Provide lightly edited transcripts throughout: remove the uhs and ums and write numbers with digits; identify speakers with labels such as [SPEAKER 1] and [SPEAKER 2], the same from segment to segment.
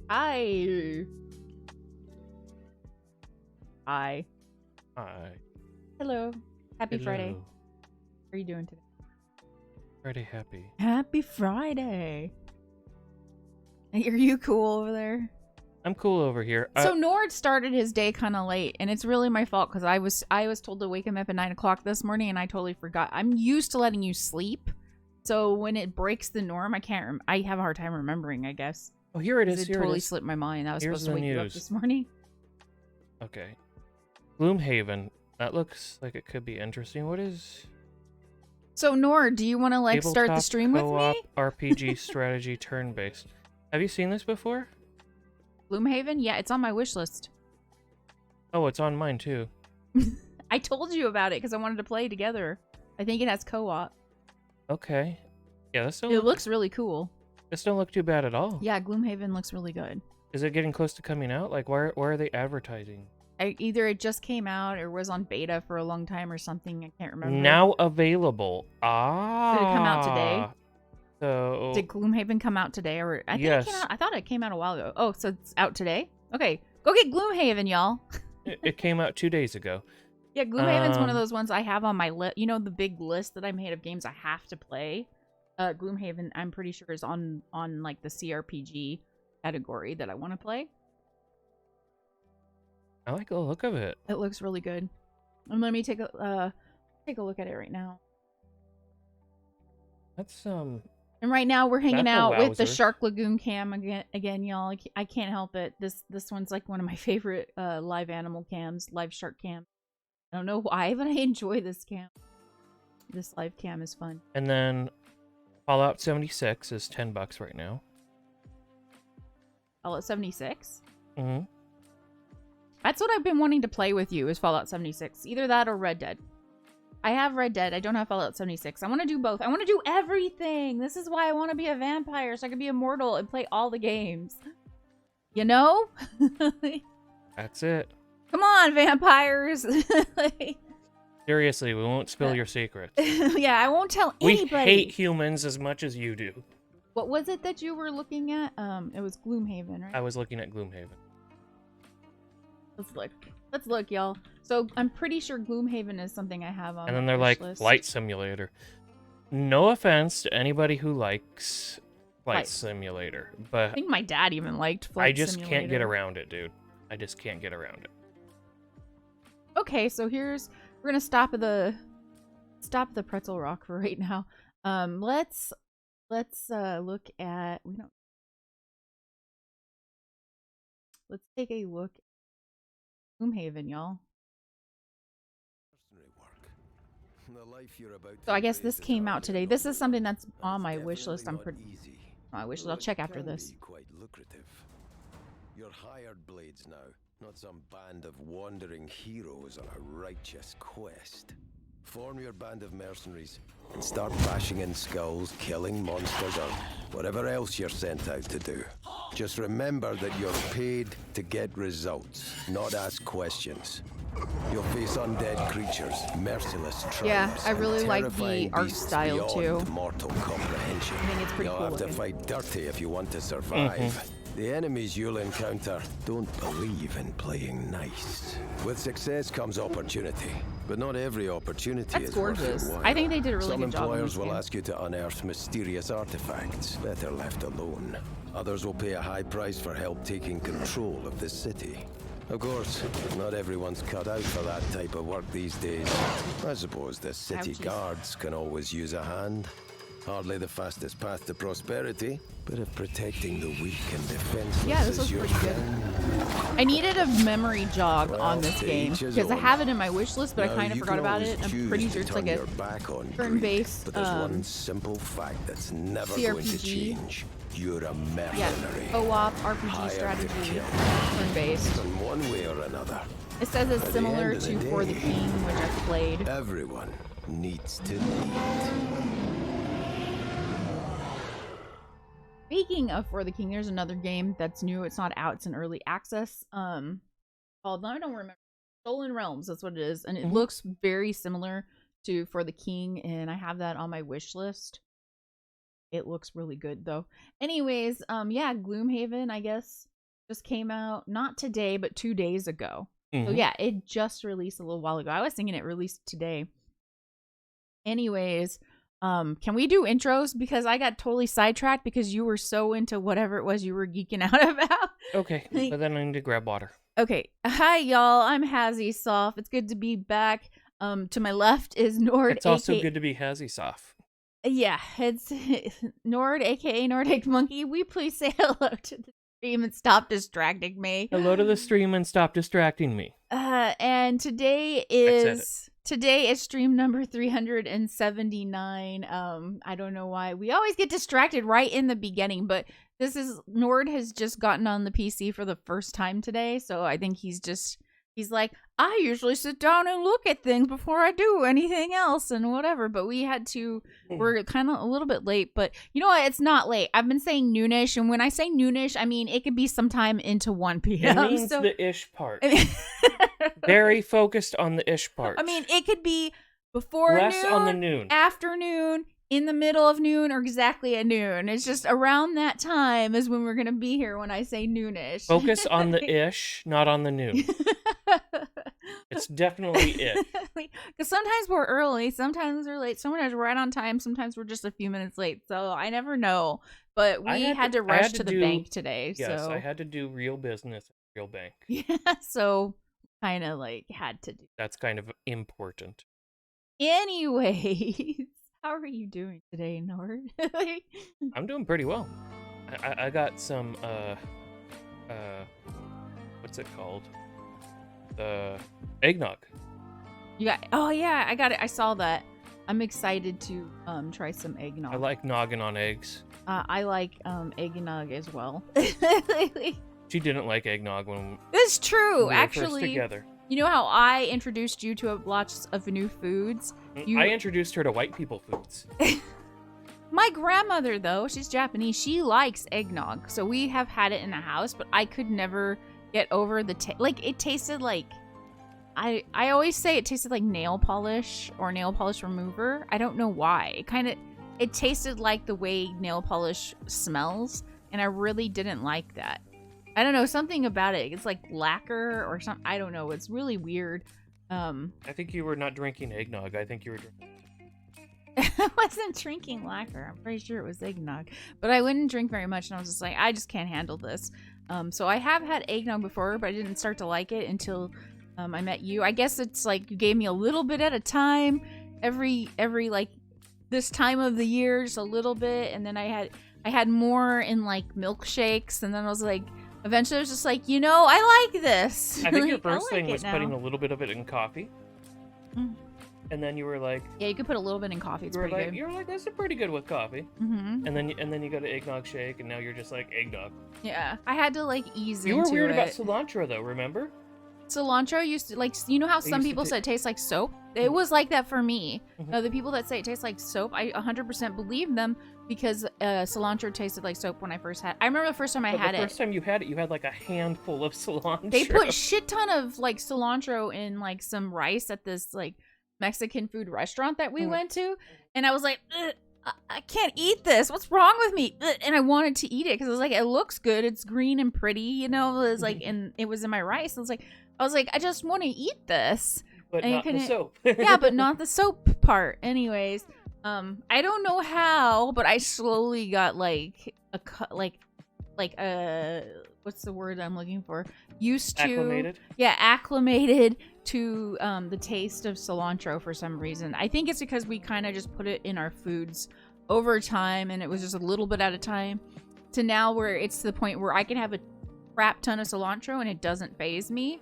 [SPEAKER 1] Hi. Hi.
[SPEAKER 2] Hi.
[SPEAKER 1] Hello. Happy
[SPEAKER 2] Hello.
[SPEAKER 1] Friday. How are you doing today?
[SPEAKER 2] Friday happy.
[SPEAKER 1] Happy Friday. Are you cool over there?
[SPEAKER 2] I'm cool over here.
[SPEAKER 1] So Nord started his day kind of late, and it's really my fault because I was told to wake him up at 9 o'clock this morning, and I totally forgot. I'm used to letting you sleep, so when it breaks the norm, I have a hard time remembering, I guess.
[SPEAKER 2] Oh, here it is.
[SPEAKER 1] It totally slipped my mind. I was supposed to wake you up this morning.
[SPEAKER 2] Okay. Gloomhaven. That looks like it could be interesting. What is...
[SPEAKER 1] So Nord, do you want to like start the stream with me?
[SPEAKER 2] RPG strategy turn-based. Have you seen this before?
[SPEAKER 1] Gloomhaven? Yeah, it's on my wish list.
[SPEAKER 2] Oh, it's on mine too.
[SPEAKER 1] I told you about it because I wanted to play together. I think it has co-op.
[SPEAKER 2] Okay. Yeah, this
[SPEAKER 1] It looks really cool.
[SPEAKER 2] This don't look too bad at all.
[SPEAKER 1] Yeah, Gloomhaven looks really good.
[SPEAKER 2] Is it getting close to coming out? Like, where are they advertising?
[SPEAKER 1] Either it just came out or was on beta for a long time or something. I can't remember.
[SPEAKER 2] Now available. Ah.
[SPEAKER 1] Did it come out today?
[SPEAKER 2] So...
[SPEAKER 1] Did Gloomhaven come out today? Or I think
[SPEAKER 2] yes.
[SPEAKER 1] It came out, I thought it came out a while ago. Oh, so it's out today? Okay. Go get Gloomhaven, y'all.
[SPEAKER 2] It came out 2 days ago.
[SPEAKER 1] Yeah, Gloomhaven's one of those ones I have on my list. You know, the big list that I made of games I have to play? Gloomhaven, I'm pretty sure, is on like the CRPG category that I want to play.
[SPEAKER 2] I like the look of it.
[SPEAKER 1] It looks really good. And let me take a look at it right now.
[SPEAKER 2] That's
[SPEAKER 1] And right now we're hanging
[SPEAKER 2] that's
[SPEAKER 1] out with the
[SPEAKER 2] wowzer.
[SPEAKER 1] Shark Lagoon cam again, y'all. I can't help it. This one's like one of my favorite live animal cams, live shark cam. I don't know why, but I enjoy this cam. This live cam is fun.
[SPEAKER 2] And then Fallout 76 is $10 right now.
[SPEAKER 1] Fallout 76?
[SPEAKER 2] Mm-hmm.
[SPEAKER 1] That's what I've been wanting to play with you, is Fallout 76. Either that or Red Dead. I have Red Dead. I don't have Fallout 76. I want to do both. I want to do everything. This is why I want to be a vampire, so I can be immortal and play all the games. You know?
[SPEAKER 2] That's it.
[SPEAKER 1] Come on, vampires.
[SPEAKER 2] Seriously, we won't spill your secrets.
[SPEAKER 1] Yeah, I won't tell anybody.
[SPEAKER 2] We hate humans as much as you do.
[SPEAKER 1] What was it that you were looking at? It was Gloomhaven, right?
[SPEAKER 2] I was looking at Gloomhaven.
[SPEAKER 1] Let's look. Let's look, y'all. So I'm pretty sure Gloomhaven is something I have on.
[SPEAKER 2] And then
[SPEAKER 1] my
[SPEAKER 2] they're
[SPEAKER 1] wish
[SPEAKER 2] like,
[SPEAKER 1] list.
[SPEAKER 2] Flight Simulator. No offense to anybody who likes Flight
[SPEAKER 1] Flight.
[SPEAKER 2] Simulator,
[SPEAKER 1] I
[SPEAKER 2] but
[SPEAKER 1] think my dad even liked Flight
[SPEAKER 2] I just
[SPEAKER 1] Simulator.
[SPEAKER 2] can't get around it, dude. I just can't get around it.
[SPEAKER 1] Okay, so we're gonna stop at the pretzel rock for right now. Let's look at let's take a look at Gloomhaven, y'all. So I guess this came out today. This is something that's on my wish list. I'll check after this.
[SPEAKER 3] Quite lucrative. You're hired blades now, not some band of wandering heroes on a righteous quest. Form your band of mercenaries and start bashing in skulls, killing monsters, or whatever else you're sent out to do. Just remember that you're paid to get results, not ask questions. You'll face undead creatures, merciless tribes,
[SPEAKER 1] Yeah, I really
[SPEAKER 3] and
[SPEAKER 1] like the
[SPEAKER 3] terrifying
[SPEAKER 1] art
[SPEAKER 3] beasts
[SPEAKER 1] style,
[SPEAKER 3] beyond
[SPEAKER 1] too.
[SPEAKER 3] mortal comprehension.
[SPEAKER 1] I think it's pretty
[SPEAKER 3] You'll
[SPEAKER 1] cool
[SPEAKER 3] have to
[SPEAKER 1] looking.
[SPEAKER 3] fight dirty if you want to survive. The enemies you'll encounter don't believe in playing nice. With success comes opportunity, but not every opportunity
[SPEAKER 1] That's
[SPEAKER 3] is worth
[SPEAKER 1] gorgeous.
[SPEAKER 3] your while.
[SPEAKER 1] I think they did a really
[SPEAKER 3] Some
[SPEAKER 1] good job on
[SPEAKER 3] employers
[SPEAKER 1] this
[SPEAKER 3] will
[SPEAKER 1] game.
[SPEAKER 3] ask you to unearth mysterious artifacts, better left alone. Others will pay a high price for help taking control of the city. Of course, not everyone's cut out for that type of work these days. I suppose the city
[SPEAKER 1] Ouchies.
[SPEAKER 3] guards can always use a hand. Hardly the fastest path to prosperity, but if protecting the weak and defenseless
[SPEAKER 1] Yeah, this was
[SPEAKER 3] is your
[SPEAKER 1] pretty good.
[SPEAKER 3] friend.
[SPEAKER 1] I needed a memory jog
[SPEAKER 3] Well,
[SPEAKER 1] on this
[SPEAKER 3] to
[SPEAKER 1] game
[SPEAKER 3] each his
[SPEAKER 1] because I
[SPEAKER 3] own.
[SPEAKER 1] have it in my wish list, but I
[SPEAKER 3] Now,
[SPEAKER 1] kind of
[SPEAKER 3] you
[SPEAKER 1] forgot
[SPEAKER 3] can
[SPEAKER 1] about
[SPEAKER 3] always
[SPEAKER 1] it. I'm
[SPEAKER 3] choose
[SPEAKER 1] pretty
[SPEAKER 3] to
[SPEAKER 1] sure it's
[SPEAKER 3] turn
[SPEAKER 1] like a
[SPEAKER 3] your back on greed,
[SPEAKER 1] turn-based,
[SPEAKER 3] but there's one simple fact that's never going to
[SPEAKER 1] CRPG.
[SPEAKER 3] change. You're a
[SPEAKER 1] yeah,
[SPEAKER 3] mercenary.
[SPEAKER 1] co-op RPG
[SPEAKER 3] Hired to
[SPEAKER 1] strategy,
[SPEAKER 3] kill.
[SPEAKER 1] turn-based.
[SPEAKER 3] In one way or another.
[SPEAKER 1] It says it's
[SPEAKER 3] At the
[SPEAKER 1] similar
[SPEAKER 3] end of the
[SPEAKER 1] to For the
[SPEAKER 3] day,
[SPEAKER 1] King, which I've played.
[SPEAKER 3] Everyone needs to lead.
[SPEAKER 1] Speaking of For the King, there's another game that's new. It's not out. It's in early access. Called, I don't remember. Stolen Realms. That's what it is, and it looks very similar to For the King, and I have that on my wish list. It looks really good though. Anyways, yeah, Gloomhaven, I guess. just came out not today, but 2 days ago.
[SPEAKER 2] Mhm.
[SPEAKER 1] So yeah, it just released a little while ago. I was thinking it released today. Anyways, can we do intros? Because I got totally sidetracked because you were so into whatever it was you were geeking out about.
[SPEAKER 2] Okay, but then I need to grab water.
[SPEAKER 1] Okay. Hi, y'all. I'm Hazzie Soft. It's good to be back. To my left is Nord.
[SPEAKER 2] It's also good to be Hazzie Soft.
[SPEAKER 1] Yeah, it's Nord, aka Nordic Monkey. We please say hello to the stream and stop distracting me.
[SPEAKER 2] Hello to the stream and stop distracting me.
[SPEAKER 1] And today is stream number 379. I don't know why we always get distracted right in the beginning, but this is Nord has just gotten on the PC for the first time today, so I think he's like, I usually sit down and look at things before I do anything else and whatever, but we're kind of a little bit late, but you know what? It's not late. I've been saying noonish, and when I say noonish, I mean it could be sometime into 1 p.m.
[SPEAKER 2] It means the ish part. Very focused on the ish part.
[SPEAKER 1] I mean, it could be before
[SPEAKER 2] less
[SPEAKER 1] noon,
[SPEAKER 2] on the noon,
[SPEAKER 1] afternoon, in the middle of noon, or exactly at noon. It's just around that time is when we're going to be here when I say noonish.
[SPEAKER 2] Focus on the ish, not on the noon. It's definitely it.
[SPEAKER 1] Because sometimes we're early, sometimes we're late, sometimes we're right on time, sometimes we're just a few minutes late. So I never know. But we had to rush to the bank today.
[SPEAKER 2] Yes,
[SPEAKER 1] so.
[SPEAKER 2] I had to do real business at real bank.
[SPEAKER 1] Yeah, so kind of like had to do.
[SPEAKER 2] That's kind of important.
[SPEAKER 1] Anyways, how are you doing today, Nord?
[SPEAKER 2] I'm doing pretty well. I got some what's it called? The eggnog.
[SPEAKER 1] You got? Oh yeah, I got it. I saw that. I'm excited to try some eggnog.
[SPEAKER 2] I like noggin on eggs.
[SPEAKER 1] I like eggnog as well.
[SPEAKER 2] She didn't like eggnog when
[SPEAKER 1] That's true.
[SPEAKER 2] we were
[SPEAKER 1] Actually,
[SPEAKER 2] first together.
[SPEAKER 1] You know how I introduced you to lots of new foods?
[SPEAKER 2] I introduced her to white people foods.
[SPEAKER 1] My grandmother, though, she's Japanese. She likes eggnog, so we have had it in the house. But I could never get over the it tasted like I always say it tasted like nail polish or nail polish remover. I don't know why. It tasted like the way nail polish smells, and I really didn't like that. I don't know, something about it. It's like lacquer or something. I don't know. It's really weird.
[SPEAKER 2] I think you were not drinking eggnog. I think you were drinking.
[SPEAKER 1] I wasn't drinking lacquer. I'm pretty sure it was eggnog. But I wouldn't drink very much, and I was just like, I just can't handle this. So I have had eggnog before, but I didn't start to like it until I met you. I guess it's like you gave me a little bit at a time. Every like this time of the year, just a little bit. And then I had more in like milkshakes, and then I was like, eventually I was just like, I like this.
[SPEAKER 2] I think
[SPEAKER 1] like,
[SPEAKER 2] your first
[SPEAKER 1] like
[SPEAKER 2] thing was
[SPEAKER 1] now.
[SPEAKER 2] putting a little bit of it in coffee.
[SPEAKER 1] Mm.
[SPEAKER 2] And then you were like,
[SPEAKER 1] yeah, you could put a little bit in coffee. It's
[SPEAKER 2] you were
[SPEAKER 1] pretty
[SPEAKER 2] like,
[SPEAKER 1] good.
[SPEAKER 2] you're like, this is pretty good with coffee.
[SPEAKER 1] Mm-hmm.
[SPEAKER 2] And then you go to eggnog shake, and now you're just like eggnog.
[SPEAKER 1] Yeah, I had to like ease into it.
[SPEAKER 2] You were weird about cilantro though, remember?
[SPEAKER 1] Cilantro used to, like, you know how some people said it tastes like soap? It was like that for me.
[SPEAKER 2] Mm-hmm.
[SPEAKER 1] The people that say it tastes like soap, I 100% believe them because cilantro tasted like soap when I first had it. I remember the first time I had it.
[SPEAKER 2] The first time you had it, you had like a handful of cilantro.
[SPEAKER 1] They put shit ton of like cilantro in like some rice at this like Mexican food restaurant that we went to, and I was like, I can't eat this. What's wrong with me? And I wanted to eat it because it was like, it looks good. It's green and pretty, It was like, and it was in my rice. I was like, I just want to eat this.
[SPEAKER 2] But
[SPEAKER 1] and
[SPEAKER 2] not the soap.
[SPEAKER 1] Yeah, but not the soap part. Anyways, I don't know how, but I slowly got like what's the word I'm looking for? Used to.
[SPEAKER 2] Acclimated?
[SPEAKER 1] Yeah, acclimated to the taste of cilantro for some reason. I think it's because we kind of just put it in our foods over time, and it was just a little bit at a time, to now where it's to the point where I can have a crap ton of cilantro and it doesn't faze me.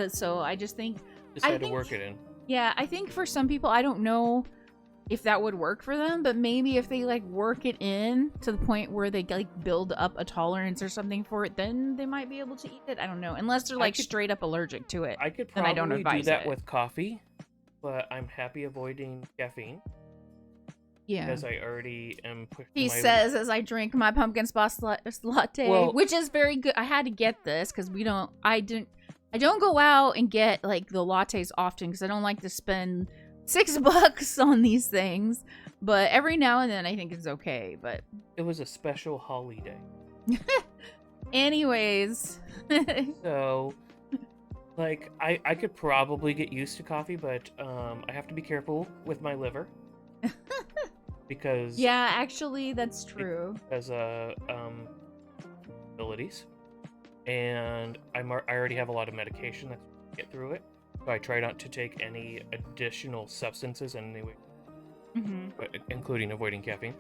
[SPEAKER 1] So I just think...
[SPEAKER 2] Just had to work it in.
[SPEAKER 1] Yeah, I think for some people, I don't know if that would work for them, but maybe if they like work it in to the point where they like build up a tolerance or something for it, then they might be able to eat it. I don't know, unless they're like straight up allergic to it.
[SPEAKER 2] I could
[SPEAKER 1] and I don't
[SPEAKER 2] probably do
[SPEAKER 1] advise
[SPEAKER 2] that
[SPEAKER 1] it.
[SPEAKER 2] with coffee, but I'm happy avoiding caffeine
[SPEAKER 1] Yeah.
[SPEAKER 2] because I already am pushing
[SPEAKER 1] He
[SPEAKER 2] my
[SPEAKER 1] says as I drink my pumpkin spice latte,
[SPEAKER 2] Well-
[SPEAKER 1] which is very good. I had to get this because I don't go out and get like the lattes often because I don't like to spend $6 on these things. But every now and then I think it's okay. But
[SPEAKER 2] It was a special holiday.
[SPEAKER 1] Anyways.
[SPEAKER 2] So, like, I could probably get used to coffee, but I have to be careful with my liver because
[SPEAKER 1] Yeah, actually, that's true.
[SPEAKER 2] Because abilities, and I already have a lot of medication that get through it, so I try not to take any additional substances in any way, including avoiding caffeine.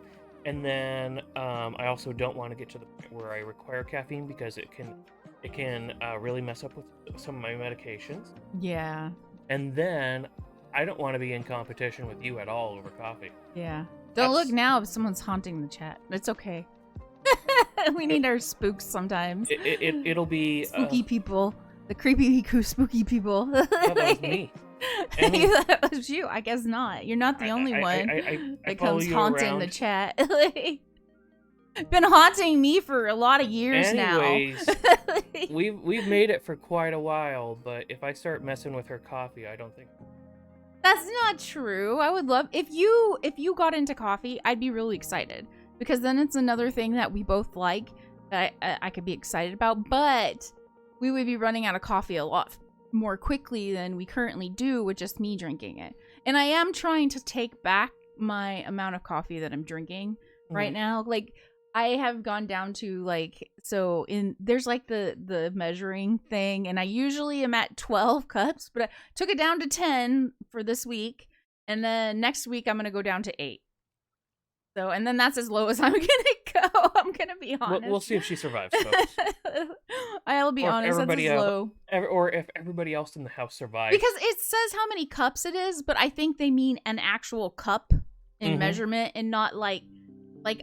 [SPEAKER 2] And then I also don't want to get to the point where I require caffeine because it can really mess up with some of my medications.
[SPEAKER 1] Yeah.
[SPEAKER 2] And then I don't want to be in competition with you at all over coffee.
[SPEAKER 1] Yeah. Don't look now if someone's haunting the chat. It's okay. We need our spooks sometimes.
[SPEAKER 2] It'll be
[SPEAKER 1] spooky people. The creepy, spooky people.
[SPEAKER 2] No, that was me.
[SPEAKER 1] That was you. I guess not. You're not the only one that comes haunting the chat. Been haunting me for a lot of years now. we've made it for quite a while, but if I start messing with her coffee, I don't think. That's not true. I would love if you got into coffee, I'd be really excited because then it's another thing that we both like that I could be excited about, but we would be running out of coffee a lot more quickly than we currently do with just me drinking it. And I am trying to take back my amount of coffee that I'm drinking right now. Like I have gone down to there's like the measuring thing, and I usually am at 12 cups, but I took it down to 10 for this week, and then next week I'm gonna go down to 8. So, and then that's as low as I'm gonna go. I'm gonna be honest.
[SPEAKER 2] We'll see if she survives, folks.
[SPEAKER 1] I'll be honest, that's as low.
[SPEAKER 2] Or if everybody else in the house survives.
[SPEAKER 1] Because it says how many cups it is, but I think they mean an actual cup in measurement and not like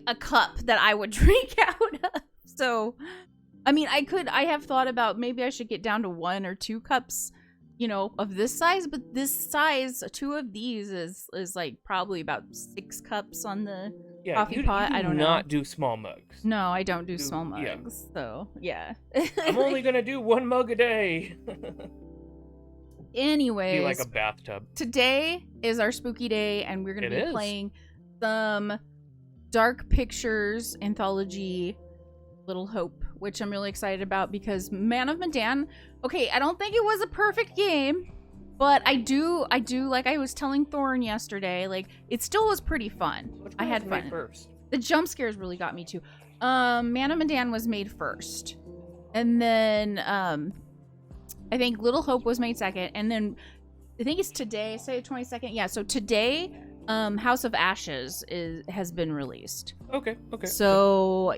[SPEAKER 1] a cup that I would drink out of. So, I mean, I have thought about maybe I should get down to 1 or 2 cups, of this size, but this size, 2 of these is like probably about 6 cups on the coffee pot. I don't know.
[SPEAKER 2] Not do small mugs.
[SPEAKER 1] No, I don't do small mugs. Yeah. So, yeah.
[SPEAKER 2] I'm only going to do 1 mug a day.
[SPEAKER 1] Anyways.
[SPEAKER 2] Be like a bathtub.
[SPEAKER 1] Today is our spooky day, and we're going to be playing some Dark Pictures anthology Little Hope, which I'm really excited about because Man of Medan, okay, I don't think it was a perfect game, but I do like I was telling Thorn yesterday, like it still was pretty fun. I had fun.
[SPEAKER 2] First?
[SPEAKER 1] The jump scares really got me too. Man of Medan was made first, and then I think Little Hope was made second, and then I think it's today, say 22nd. Yeah, so today House of Ashes has been released.
[SPEAKER 2] Okay.
[SPEAKER 1] So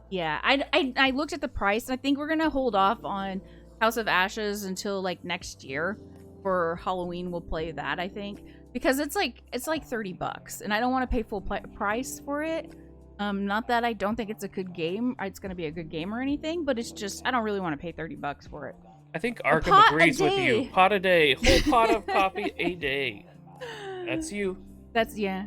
[SPEAKER 1] yeah, I looked at the price, and I think we're gonna hold off on House of Ashes until like next year. For Halloween, we'll play that, I think, because it's like $30, and I don't want to pay full price for it. Not that I don't think it's a good game, it's gonna be a good game or anything, but it's just I don't really want to pay $30 for it.
[SPEAKER 2] I think Arkham agrees with you. Pot a day, whole pot of coffee a day. That's you.
[SPEAKER 1] That's yeah.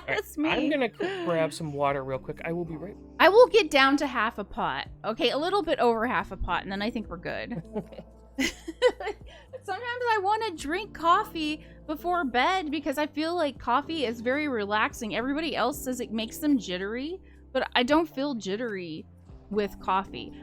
[SPEAKER 1] That's me.
[SPEAKER 2] I'm gonna grab some water real quick. I will be right.
[SPEAKER 1] I will get down to half a pot. Okay, a little bit over half a pot, and then I think we're good. Sometimes I want to drink coffee before bed because I feel like coffee is very relaxing. Everybody else says it makes them jittery, but I don't feel jittery with coffee.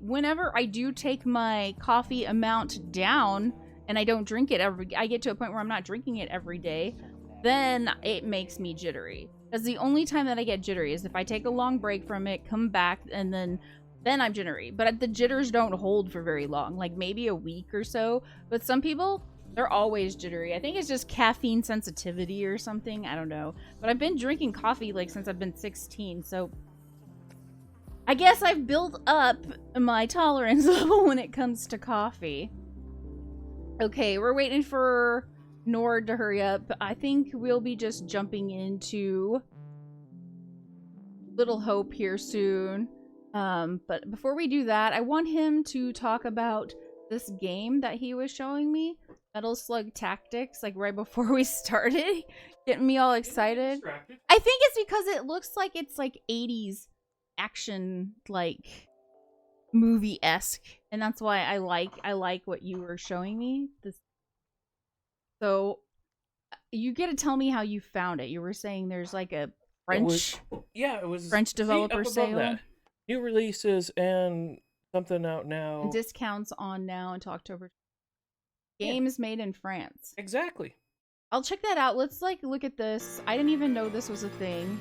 [SPEAKER 1] Whenever I do take my coffee amount down and I don't drink it I get to a point where I'm not drinking it every day, then it makes me jittery. Because the only time that I get jittery is if I take a long break from it, come back, and then I'm jittery. But the jitters don't hold for very long, like maybe a week or so. But some people, they're always jittery. I think it's just caffeine sensitivity or something. I don't know. But I've been drinking coffee like since I've been 16, so I guess I've built up my tolerance level when it comes to coffee. Okay, we're waiting for Nord to hurry up. I think we'll be just jumping into Little Hope here soon. But before we do that, I want him to talk about this game that he was showing me, Metal Slug Tactics, like right before we started, getting me all excited. I think it's because it looks like it's like 80s action, like movie-esque, and that's why I like what you were showing me. So you get to tell me how you found it. You were saying there's like a French,
[SPEAKER 2] it was
[SPEAKER 1] French developer sale.
[SPEAKER 2] That. New releases and something out now.
[SPEAKER 1] And discounts on now until October. Games made in France.
[SPEAKER 2] Exactly.
[SPEAKER 1] I'll check that out. Let's like look at this. I didn't even know this was a thing.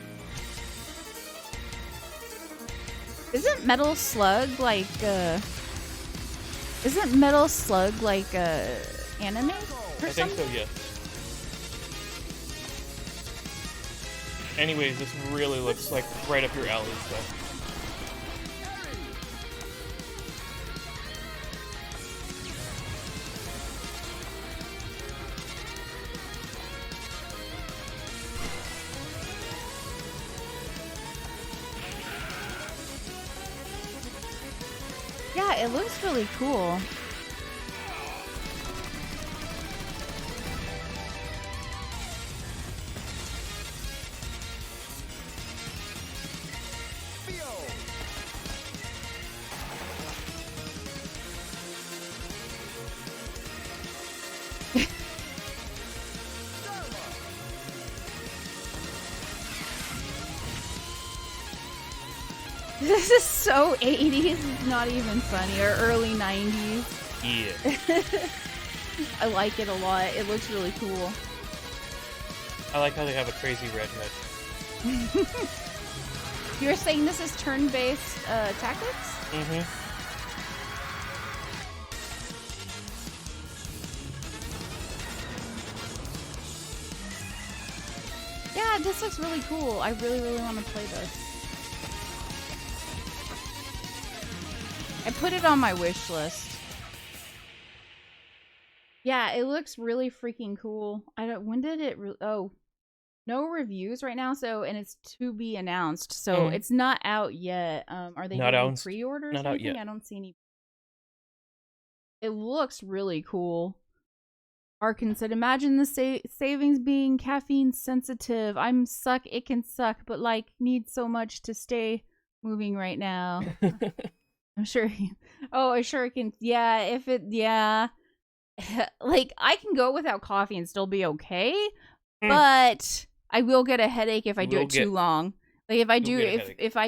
[SPEAKER 1] Isn't Metal Slug like anime or
[SPEAKER 2] I think
[SPEAKER 1] something?
[SPEAKER 2] so, yes. Anyways, this really looks like right up your alley stuff.
[SPEAKER 1] Yeah, it looks really cool. This is so 80s, it's not even funny, or early 90s.
[SPEAKER 2] Yeah.
[SPEAKER 1] I like it a lot. It looks really cool.
[SPEAKER 2] I like how they have a crazy red head.
[SPEAKER 1] You're saying this is turn-based tactics?
[SPEAKER 2] Mm-hmm.
[SPEAKER 1] Yeah, this looks really cool. I really, really want to play this. I put it on my wish list. Yeah, it looks really freaking cool. When did it no reviews right now, and it's to be announced. So it's not out yet. Are they doing pre-orders?
[SPEAKER 2] Not out yet.
[SPEAKER 1] I don't see any. It looks really cool. Arkin said, imagine the savings being caffeine sensitive. It can suck, but like need so much to stay moving right now. I'm sure. I sure can. Yeah, like I can go without coffee and still be okay, but I will get a headache if I do it too long. Like if I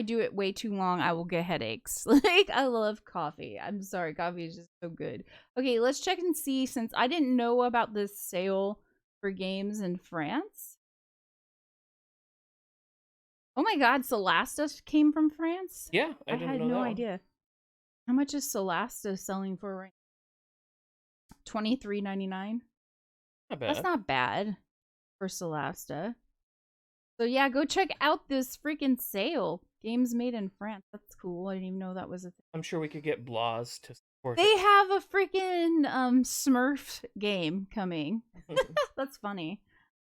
[SPEAKER 1] do it way too long, I will get headaches. Like I love coffee. I'm sorry, coffee is just so good. Okay, let's check and see, since I didn't know about this sale for games in France. Oh my god, Celasta came from France?
[SPEAKER 2] Yeah, I
[SPEAKER 1] had no idea. How much is Celasta selling for right now? $23.99?
[SPEAKER 2] Not bad.
[SPEAKER 1] That's not bad for Celasta. So yeah, go check out this freaking sale. Games made in France. That's cool. I didn't even know that was a thing.
[SPEAKER 2] I'm sure we could get Blas to support
[SPEAKER 1] They have a freaking Smurf game coming. That's funny.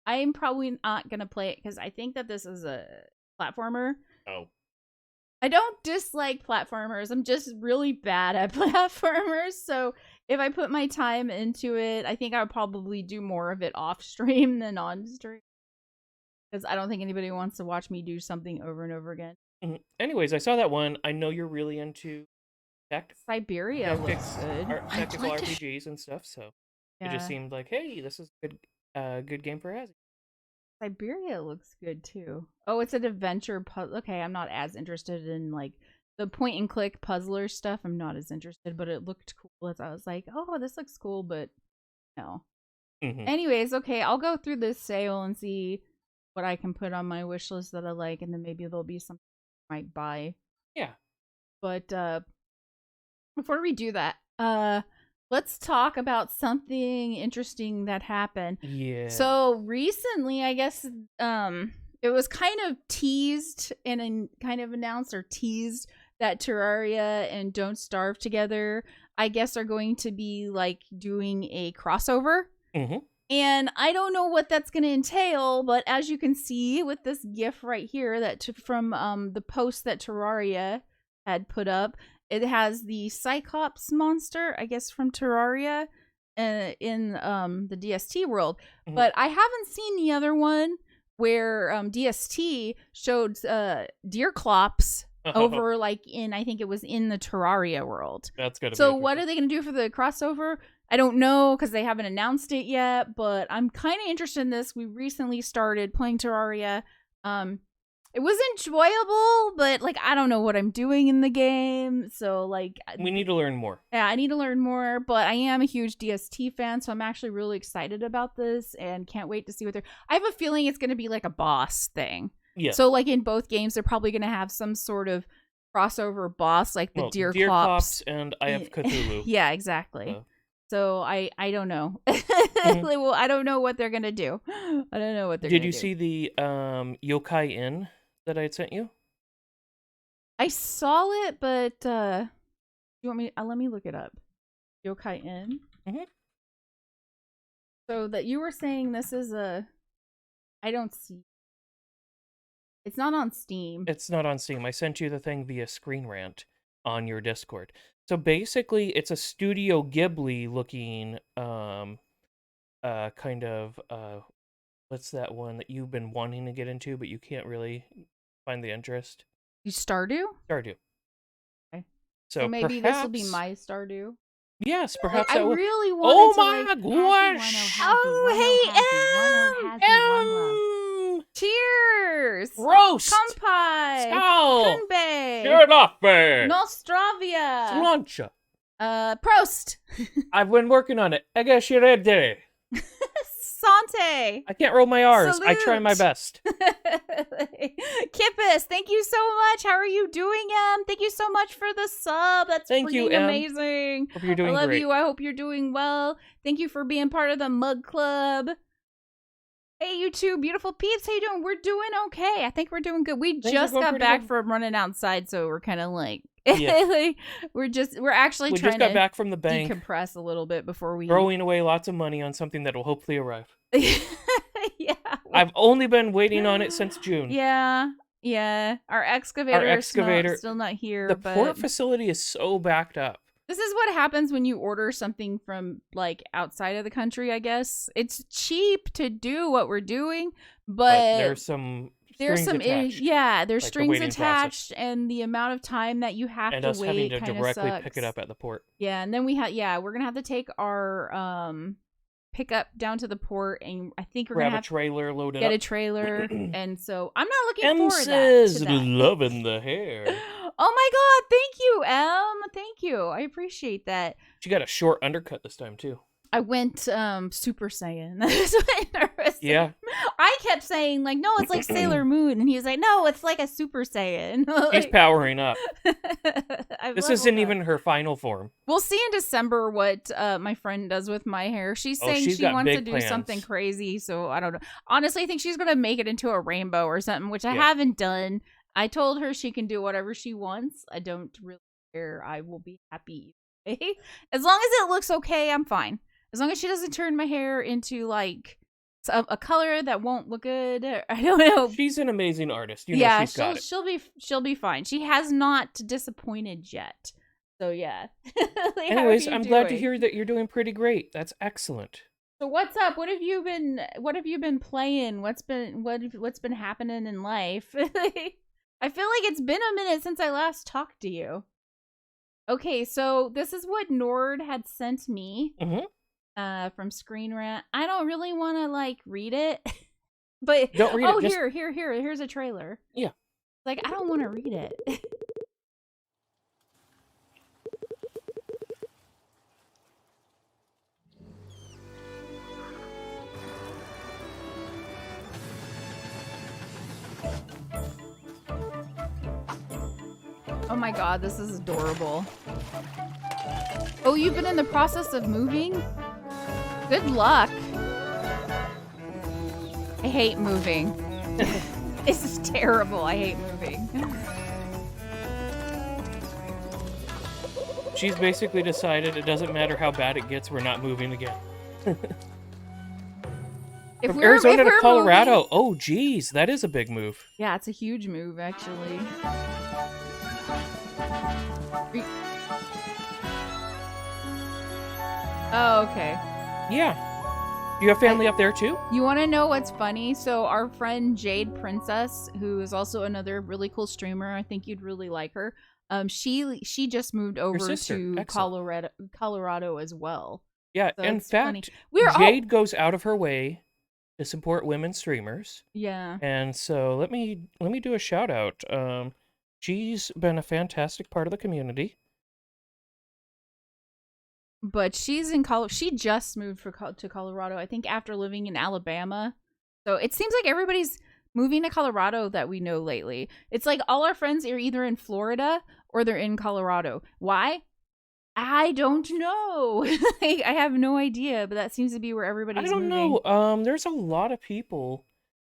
[SPEAKER 1] I'm probably not going to play it because I think that this is a platformer.
[SPEAKER 2] Oh.
[SPEAKER 1] I don't dislike platformers. I'm just really bad at platformers. So if I put my time into it, I think I would probably do more of it off stream than on stream. Because I don't think anybody wants to watch me do something over and over again.
[SPEAKER 2] Mm-hmm. Anyways, I saw that one. I know you're really into
[SPEAKER 1] Siberia looks good.
[SPEAKER 2] Tactical RPGs and stuff, so it just seemed like, hey, this is a good game for Hazzie.
[SPEAKER 1] Siberia looks good too. Oh, it's an adventure puzzle. Okay, I'm not as interested in like the point and click puzzler stuff. I'm not as interested, but it looked cool. As I was like, oh, this looks cool, but no.
[SPEAKER 2] Mm-hmm.
[SPEAKER 1] Anyways, okay, I'll go through this sale and see what I can put on my wish list that I like, and then maybe there'll be something I might buy.
[SPEAKER 2] Yeah.
[SPEAKER 1] But before we do that, let's talk about something interesting that happened.
[SPEAKER 2] Yeah.
[SPEAKER 1] So recently, I guess, it was kind of teased and kind of announced or teased that Terraria and Don't Starve Together, I guess, are going to be like doing a crossover.
[SPEAKER 2] Mm-hmm.
[SPEAKER 1] And I don't know what that's going to entail, but as you can see with this GIF right here from the post that Terraria had put up, it has the Cyclops monster, I guess, from Terraria in the DST world. Mm-hmm. But I haven't seen the other one where DST showed Deerclops over like I think it was in the Terraria world.
[SPEAKER 2] That's good.
[SPEAKER 1] So what are they going to do for the crossover? I don't know because they haven't announced it yet, but I'm kind of interested in this. We recently started playing Terraria. It was enjoyable, but like I don't know what I'm doing in the game, so like
[SPEAKER 2] we need to learn more.
[SPEAKER 1] Yeah, I need to learn more, but I am a huge DST fan, so I'm actually really excited about this and can't wait to see what they're. I have a feeling it's going to be like a boss thing.
[SPEAKER 2] Yeah.
[SPEAKER 1] So like in both games, they're probably going to have some sort of crossover boss, like the Deer Clops
[SPEAKER 2] and I have Cthulhu.
[SPEAKER 1] Yeah, exactly. So I don't know. Well, I don't know what they're gonna do. I don't know what they're gonna do.
[SPEAKER 2] Did you see the Yokai Inn that I had sent you?
[SPEAKER 1] I saw it, but you want me? Let me look it up. Yokai Inn.
[SPEAKER 2] Mm-hmm.
[SPEAKER 1] So that you were saying this is a. I don't see. It's not on Steam.
[SPEAKER 2] It's not on Steam. I sent you the thing via Screen Rant on your Discord. So basically, it's a Studio Ghibli looking, kind of, what's that one that you've been wanting to get into, but you can't really find the interest?
[SPEAKER 1] Stardew?
[SPEAKER 2] Stardew.
[SPEAKER 1] Okay.
[SPEAKER 2] So
[SPEAKER 1] maybe this will be my Stardew.
[SPEAKER 2] Yes, perhaps.
[SPEAKER 1] I really wanted to.
[SPEAKER 2] Oh my gosh!
[SPEAKER 1] Oh, hey, Cheers!
[SPEAKER 2] Roast!
[SPEAKER 1] Kampai!
[SPEAKER 2] Scowl!
[SPEAKER 1] Kunbei!
[SPEAKER 2] Get off me!
[SPEAKER 1] Nostravia!
[SPEAKER 2] Slancha!
[SPEAKER 1] Prost!
[SPEAKER 2] I've been working on it. Egashirede.
[SPEAKER 1] Sante!
[SPEAKER 2] I can't roll my R's.
[SPEAKER 1] Salute.
[SPEAKER 2] I try my best.
[SPEAKER 1] Kippis, thank you so much. How are you doing, Em? Thank you so much for the sub. That's
[SPEAKER 2] Thank you, Em.
[SPEAKER 1] amazing.
[SPEAKER 2] Hope you're doing
[SPEAKER 1] I love
[SPEAKER 2] great.
[SPEAKER 1] you. I hope you're doing well. Thank you for being part of the Mug Club. Hey, you two beautiful peeps. How you doing? We're doing okay. I think we're doing good. We
[SPEAKER 2] Things
[SPEAKER 1] just
[SPEAKER 2] are going
[SPEAKER 1] got
[SPEAKER 2] pretty
[SPEAKER 1] back
[SPEAKER 2] good.
[SPEAKER 1] from running outside, so we're kind of like,
[SPEAKER 2] Yeah.
[SPEAKER 1] like we're actually
[SPEAKER 2] We
[SPEAKER 1] trying
[SPEAKER 2] just got
[SPEAKER 1] to
[SPEAKER 2] back from the bank,
[SPEAKER 1] decompress a little bit before we
[SPEAKER 2] throwing away lots of money on something that will hopefully arrive.
[SPEAKER 1] Yeah.
[SPEAKER 2] I've only been waiting on it since June.
[SPEAKER 1] Yeah. Our excavator is still not here.
[SPEAKER 2] The
[SPEAKER 1] but
[SPEAKER 2] port facility is so backed up.
[SPEAKER 1] this is what happens when you order something from like outside of the country, I guess. It's cheap to do what we're doing, but
[SPEAKER 2] there's some strings attached.
[SPEAKER 1] there's
[SPEAKER 2] like the
[SPEAKER 1] strings
[SPEAKER 2] waiting
[SPEAKER 1] attached
[SPEAKER 2] process.
[SPEAKER 1] and the amount of time that you have
[SPEAKER 2] And
[SPEAKER 1] to
[SPEAKER 2] us
[SPEAKER 1] wait
[SPEAKER 2] having to
[SPEAKER 1] kind of
[SPEAKER 2] directly
[SPEAKER 1] sucks.
[SPEAKER 2] pick it up at the port.
[SPEAKER 1] Yeah, and then we're gonna have to take our pickup down to the port, and I think we're
[SPEAKER 2] Grab
[SPEAKER 1] gonna
[SPEAKER 2] a
[SPEAKER 1] have
[SPEAKER 2] trailer, load it
[SPEAKER 1] get
[SPEAKER 2] up.
[SPEAKER 1] a trailer, and so I'm not looking forward to
[SPEAKER 2] says
[SPEAKER 1] that.
[SPEAKER 2] loving the hair.
[SPEAKER 1] Oh my god, thank you, Em. Thank you. I appreciate that.
[SPEAKER 2] She got a short undercut this time too.
[SPEAKER 1] I went Super Saiyan. That's what I nervous.
[SPEAKER 2] Yeah.
[SPEAKER 1] I kept saying like, no, it's like Sailor Moon, and he was like, no, it's like a Super Saiyan.
[SPEAKER 2] She's powering up.
[SPEAKER 1] I've
[SPEAKER 2] This
[SPEAKER 1] leveled
[SPEAKER 2] isn't
[SPEAKER 1] up.
[SPEAKER 2] even her final form.
[SPEAKER 1] We'll see in December what my friend does with my hair. She's saying
[SPEAKER 2] she's
[SPEAKER 1] she
[SPEAKER 2] got
[SPEAKER 1] wants to
[SPEAKER 2] big
[SPEAKER 1] do
[SPEAKER 2] plans.
[SPEAKER 1] something crazy, so I don't know. Honestly, I think she's gonna make it into a rainbow or something, which I
[SPEAKER 2] Yeah.
[SPEAKER 1] haven't done. I told her she can do whatever she wants. I don't really care. I will be happy. As long as it looks okay, I'm fine. As long as she doesn't turn my hair into like a color that won't look good. I don't know.
[SPEAKER 2] She's an amazing artist. You know she's got it.
[SPEAKER 1] she'll be fine. She has not disappointed yet. So yeah. Like, how are
[SPEAKER 2] Anyways,
[SPEAKER 1] you
[SPEAKER 2] I'm glad to
[SPEAKER 1] doing?
[SPEAKER 2] hear that you're doing pretty great. That's excellent.
[SPEAKER 1] So what's up? What have you been playing? What's been happening in life? I feel like it's been a minute since I last talked to you. Okay, so this is what Nord had sent me.
[SPEAKER 2] Mm-hmm.
[SPEAKER 1] From Screen Rant. I don't really want to like read it, but
[SPEAKER 2] Don't read it. Just...
[SPEAKER 1] here's a trailer.
[SPEAKER 2] Yeah.
[SPEAKER 1] Like I don't want to read it. Oh my god, this is adorable. Oh, you've been in the process of moving? Good luck. I hate moving. This is terrible. I hate moving.
[SPEAKER 2] She's basically decided it doesn't matter how bad it gets, we're not moving again. From Arizona to Colorado.
[SPEAKER 1] Moving,
[SPEAKER 2] oh, geez, that is a big move.
[SPEAKER 1] yeah, it's a huge move, actually. Oh, okay.
[SPEAKER 2] Yeah. You have family up there too?
[SPEAKER 1] You want to know what's funny? So our friend Jade Princess, who is also another really cool streamer, I think you'd really like her. She just moved over
[SPEAKER 2] sister.
[SPEAKER 1] to
[SPEAKER 2] Excellent.
[SPEAKER 1] Colorado as well.
[SPEAKER 2] Yeah,
[SPEAKER 1] So
[SPEAKER 2] in
[SPEAKER 1] it's funny.
[SPEAKER 2] fact,
[SPEAKER 1] We're
[SPEAKER 2] Jade goes out of her way to support women streamers.
[SPEAKER 1] Yeah.
[SPEAKER 2] And so let me do a shout out. She's been a fantastic part of the community.
[SPEAKER 1] But she's in she just moved to Colorado, I think, after living in Alabama. So it seems like everybody's moving to Colorado that we know lately. It's like all our friends are either in Florida or they're in Colorado. Why? I don't know. I have no idea, but that seems to be where everybody's moving.
[SPEAKER 2] know. There's a lot of people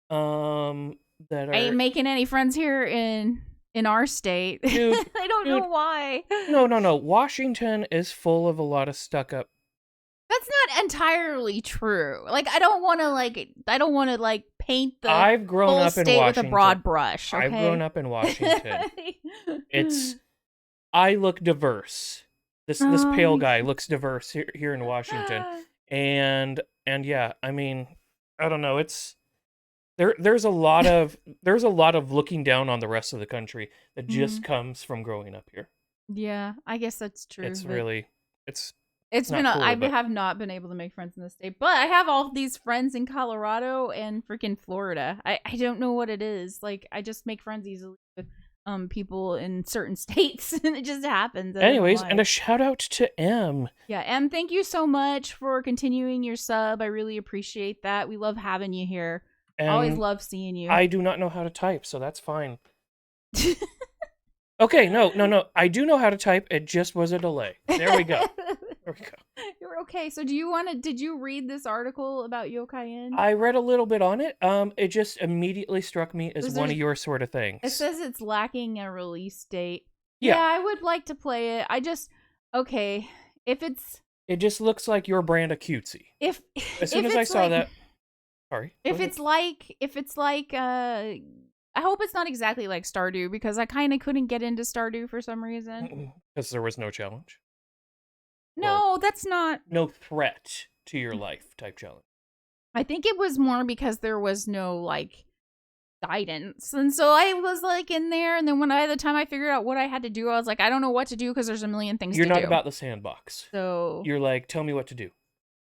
[SPEAKER 2] that are...
[SPEAKER 1] I ain't making any friends here in our state.
[SPEAKER 2] Dude,
[SPEAKER 1] I don't know why.
[SPEAKER 2] No. Washington is full of a lot of stuck-up.
[SPEAKER 1] That's not entirely true. Like, I don't want to paint the
[SPEAKER 2] I've grown
[SPEAKER 1] whole
[SPEAKER 2] up in
[SPEAKER 1] state
[SPEAKER 2] Washington.
[SPEAKER 1] with a broad brush. Okay?
[SPEAKER 2] I've grown up in Washington. I look diverse. This pale guy looks diverse here in Washington. And yeah, I mean, I don't know. It's there's a lot of looking down on the rest of the country that just comes from growing up here.
[SPEAKER 1] Yeah, I guess that's true.
[SPEAKER 2] It's
[SPEAKER 1] been
[SPEAKER 2] not cool,
[SPEAKER 1] I
[SPEAKER 2] but...
[SPEAKER 1] have not been able to make friends in the state, but I have all these friends in Colorado and freaking Florida. I don't know what it is. Like, I just make friends easily with people in certain states, and it just happens.
[SPEAKER 2] Anyways, and a shout out to M.
[SPEAKER 1] Yeah, M, thank you so much for continuing your sub. I really appreciate that. We love having you here. Always love seeing you.
[SPEAKER 2] I do not know how to type, so that's fine. Okay, no. I do know how to type. It just was a delay. There we go.
[SPEAKER 1] You're okay. So did you read this article about Yokai Inn?
[SPEAKER 2] I read a little bit on it. It just immediately struck me as one of your sort of things.
[SPEAKER 1] It says it's lacking a release date.
[SPEAKER 2] Yeah,
[SPEAKER 1] I would like to play it.
[SPEAKER 2] It just looks like your brand of cutesy. As soon as I saw that... Sorry.
[SPEAKER 1] If it's like I hope it's not exactly like Stardew, because I kind of couldn't get into Stardew for some reason.
[SPEAKER 2] Because there was no challenge.
[SPEAKER 1] No, that's not...
[SPEAKER 2] No threat to your life type challenge.
[SPEAKER 1] I think it was more because there was no, like, guidance. And so I was, like, in there, and then by the time I figured out what I had to do, I was like, I don't know what to do because there's a million things to do.
[SPEAKER 2] You're not about the sandbox.
[SPEAKER 1] So...
[SPEAKER 2] You're like, tell me what to do.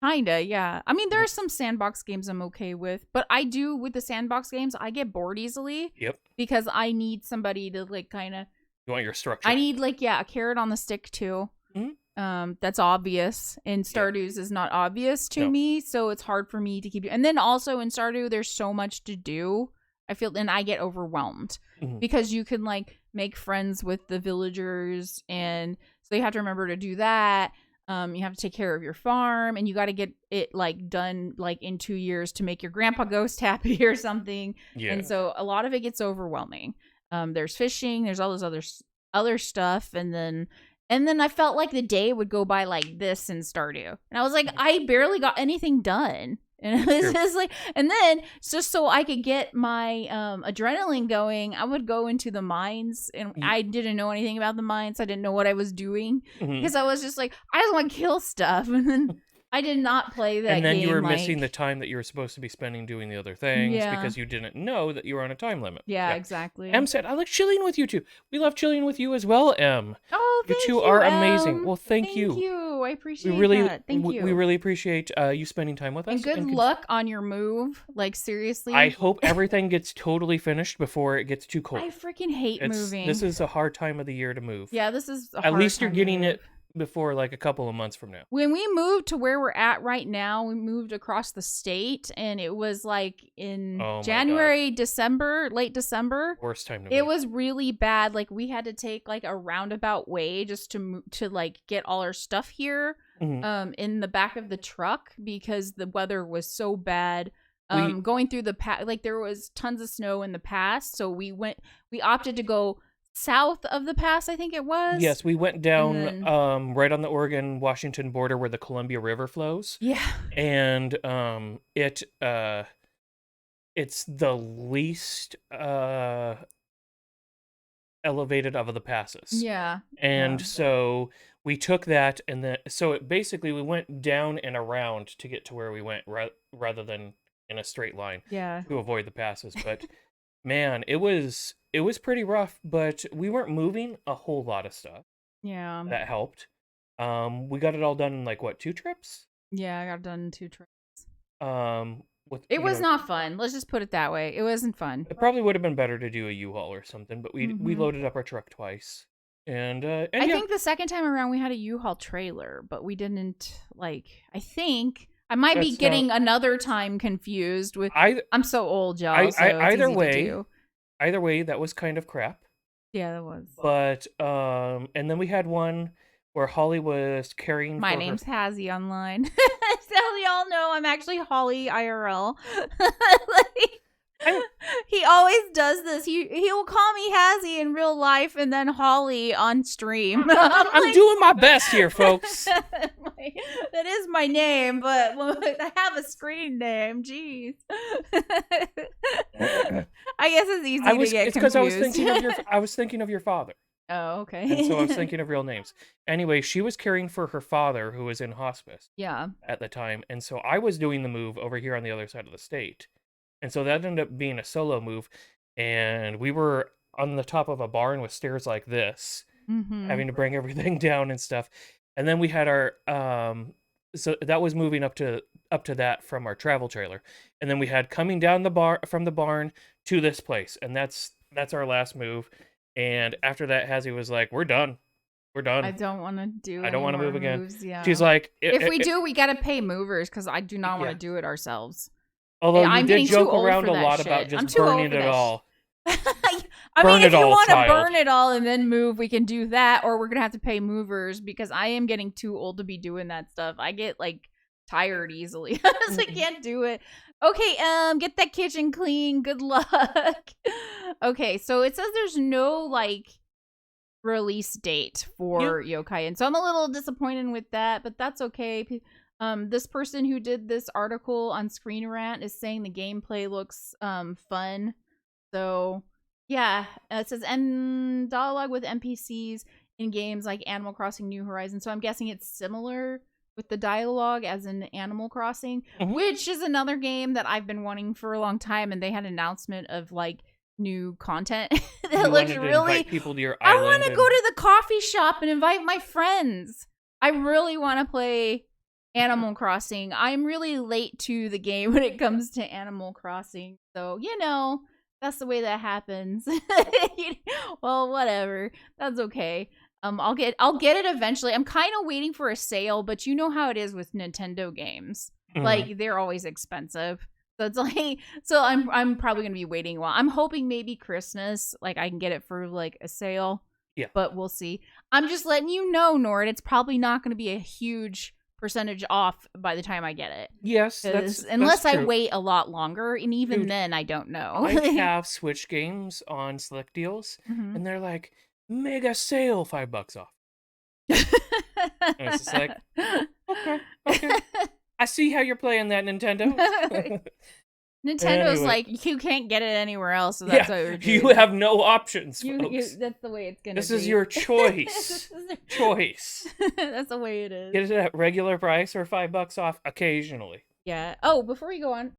[SPEAKER 1] Kinda, yeah. I mean, there are some sandbox games I'm okay with, but with the sandbox games, I get bored easily.
[SPEAKER 2] Yep.
[SPEAKER 1] Because I need somebody to, like, kind of...
[SPEAKER 2] You want your structure.
[SPEAKER 1] I need, like, a carrot on the stick, too.
[SPEAKER 2] Mm-hmm.
[SPEAKER 1] That's obvious, and Stardew's is not obvious to me, so it's hard for me to keep... And then also in Stardew, there's so much to do. I feel, and I get overwhelmed. Because you can, like, make friends with the villagers, and so you have to remember to do that. You have to take care of your farm, and you got to get it, like, done, like, in 2 years to make your grandpa ghost happy or something. Yeah. And so a lot of it gets overwhelming. There's fishing, there's all this other stuff, and then I felt like the day would go by like this in Stardew, and I was like, I barely got anything done. And it was just like, and then just so I could get my adrenaline going, I would go into the mines, and I didn't know anything about the mines. I didn't know what I was doing because I was just like, I just want to kill stuff. And then I did not play that game.
[SPEAKER 2] And then you were missing the time that you were supposed to be spending doing the other things because you didn't know that you were on a time limit.
[SPEAKER 1] Yeah, exactly.
[SPEAKER 2] M said, I like chilling with you two. We love chilling with you as well, M.
[SPEAKER 1] Oh, thank you.
[SPEAKER 2] You two are amazing. Well, thank you.
[SPEAKER 1] Thank you. I appreciate that. Thank you.
[SPEAKER 2] We really appreciate you spending time with us.
[SPEAKER 1] And good luck on your move. Like, seriously.
[SPEAKER 2] I hope everything gets totally finished before it gets too cold.
[SPEAKER 1] I freaking hate moving.
[SPEAKER 2] This is a hard time of the year to move.
[SPEAKER 1] Yeah, this is a hard
[SPEAKER 2] At least you're
[SPEAKER 1] time
[SPEAKER 2] getting
[SPEAKER 1] to move.
[SPEAKER 2] it before like a couple of months from now.
[SPEAKER 1] When we moved to where we're at right now, we moved across the state, and it was like in January, December, late December.
[SPEAKER 2] Worst time to move.
[SPEAKER 1] It was really bad. Like, we had to take like a roundabout way just to like get all our stuff here in the back of the truck because the weather was so bad. Going through the like there was tons of snow in the pass, so we opted to go south of the pass, I think it was. Yes,
[SPEAKER 2] we went down right on the Oregon-Washington border where the Columbia River flows.
[SPEAKER 1] Yeah.
[SPEAKER 2] And it's the least elevated of the passes.
[SPEAKER 1] Yeah.
[SPEAKER 2] And so we took that, and so basically we went down and around to get to where we went rather than in a straight line.
[SPEAKER 1] Yeah.
[SPEAKER 2] To avoid the passes, but man, it was pretty rough, but we weren't moving a whole lot of stuff.
[SPEAKER 1] Yeah.
[SPEAKER 2] That helped. We got it all done in like what, 2 trips?
[SPEAKER 1] Yeah, I got it done in 2 trips. It was not fun. Let's just put it that way. It wasn't fun.
[SPEAKER 2] It probably would have been better to do a U-Haul or something, but we loaded up our truck twice. And I
[SPEAKER 1] think the second time around we had a U-Haul trailer, but we didn't I think I might be getting another time confused with. I'm so old, y'all. So
[SPEAKER 2] either way, that was kind of crap.
[SPEAKER 1] Yeah, that was.
[SPEAKER 2] But and then we had one where Holly was carrying.
[SPEAKER 1] My name's Hazzie online. So y'all know I'm actually Holly IRL. He always does this. He will call me Hazzie in real life and then Holly on stream.
[SPEAKER 2] I'm doing my best here, folks.
[SPEAKER 1] That is my name, but I have a screen name. Jeez. I guess it's easy to get confused.
[SPEAKER 2] I was thinking of your father.
[SPEAKER 1] Oh, okay.
[SPEAKER 2] And so I was thinking of real names. Anyway, she was caring for her father who was in hospice.
[SPEAKER 1] Yeah.
[SPEAKER 2] At the time, and so I was doing the move over here on the other side of the state. And so that ended up being a solo move, and we were on the top of a barn with stairs like this, having to bring everything down and stuff. And then we had our so that was moving up to that from our travel trailer, and then we had coming down from the barn to this place, and that's our last move. And after that, Hazzie was like, "We're done. We're done.
[SPEAKER 1] I don't want to do.
[SPEAKER 2] I don't want to move again."
[SPEAKER 1] Moves, yeah.
[SPEAKER 2] She's like,
[SPEAKER 1] "If we do, we got to pay movers because I do not want to do it ourselves."
[SPEAKER 2] Although you did joke around a lot about just burning it all.
[SPEAKER 1] I mean, if you want to burn it all and then move, we can do that, or we're gonna have to pay movers because I am getting too old to be doing that stuff. I get tired easily. I can't do it. Okay, get that kitchen clean. Good luck. Okay, so it says there's no release date for Yokai Inn, so I'm a little disappointed with that, but that's okay. This person who did this article on Screen Rant is saying the gameplay looks fun. So yeah, it says end dialogue with NPCs in games like Animal Crossing New Horizons. So I'm guessing it's similar with the dialogue as in Animal Crossing, which is another game that I've been wanting for a long time. And they had an announcement of new content that looks really. Invite people to your island. I want to go to the coffee shop and invite my friends. I really want to play Animal Crossing. I'm really late to the game when it comes to Animal Crossing. So, that's the way that happens. Well, whatever. That's okay. I'll get it eventually. I'm kind of waiting for a sale, but you know how it is with Nintendo games. They're always expensive. So it's so I'm probably going to be waiting a while. I'm hoping maybe Christmas, I can get it for a sale.
[SPEAKER 2] Yeah.
[SPEAKER 1] But we'll see. I'm just letting you know, Nord, it's probably not going to be a huge percentage off by the time I get it.
[SPEAKER 2] Yes,
[SPEAKER 1] unless
[SPEAKER 2] that's
[SPEAKER 1] I wait a lot longer, and even then I don't know.
[SPEAKER 2] I have Switch games on Slick Deals, and they're mega sale, $5 off. And it's just okay. I see how you're playing that, Nintendo.
[SPEAKER 1] Nintendo's anyway. You can't get it anywhere else, so that's what we're doing.
[SPEAKER 2] You have no options, folks.
[SPEAKER 1] That's the way it's gonna be.
[SPEAKER 2] This is your choice. Choice.
[SPEAKER 1] That's the way it is.
[SPEAKER 2] Get it at regular price or $5 off occasionally.
[SPEAKER 1] Yeah. Oh, before we go on,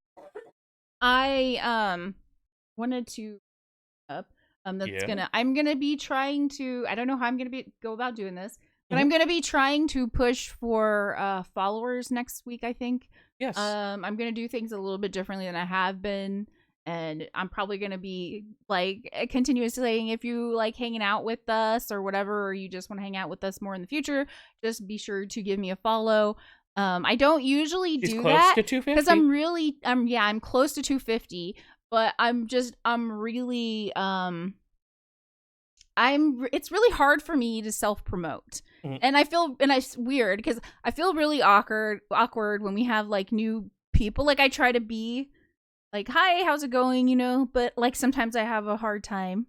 [SPEAKER 1] I wanted to I'm gonna be trying to. I don't know how I'm gonna go about doing this, but I'm gonna be trying to push for followers next week, I think.
[SPEAKER 2] Yes.
[SPEAKER 1] I'm going to do things a little bit differently than I have been. And I'm probably going to be continuously saying, if you like hanging out with us or whatever, or you just want to hang out with us more in the future, just be sure to give me a follow. I don't usually do that because I'm close to 250, but it's really hard for me to self-promote. And it's weird because I feel really awkward when we have new people. I try to be hi, how's it going, but sometimes I have a hard time.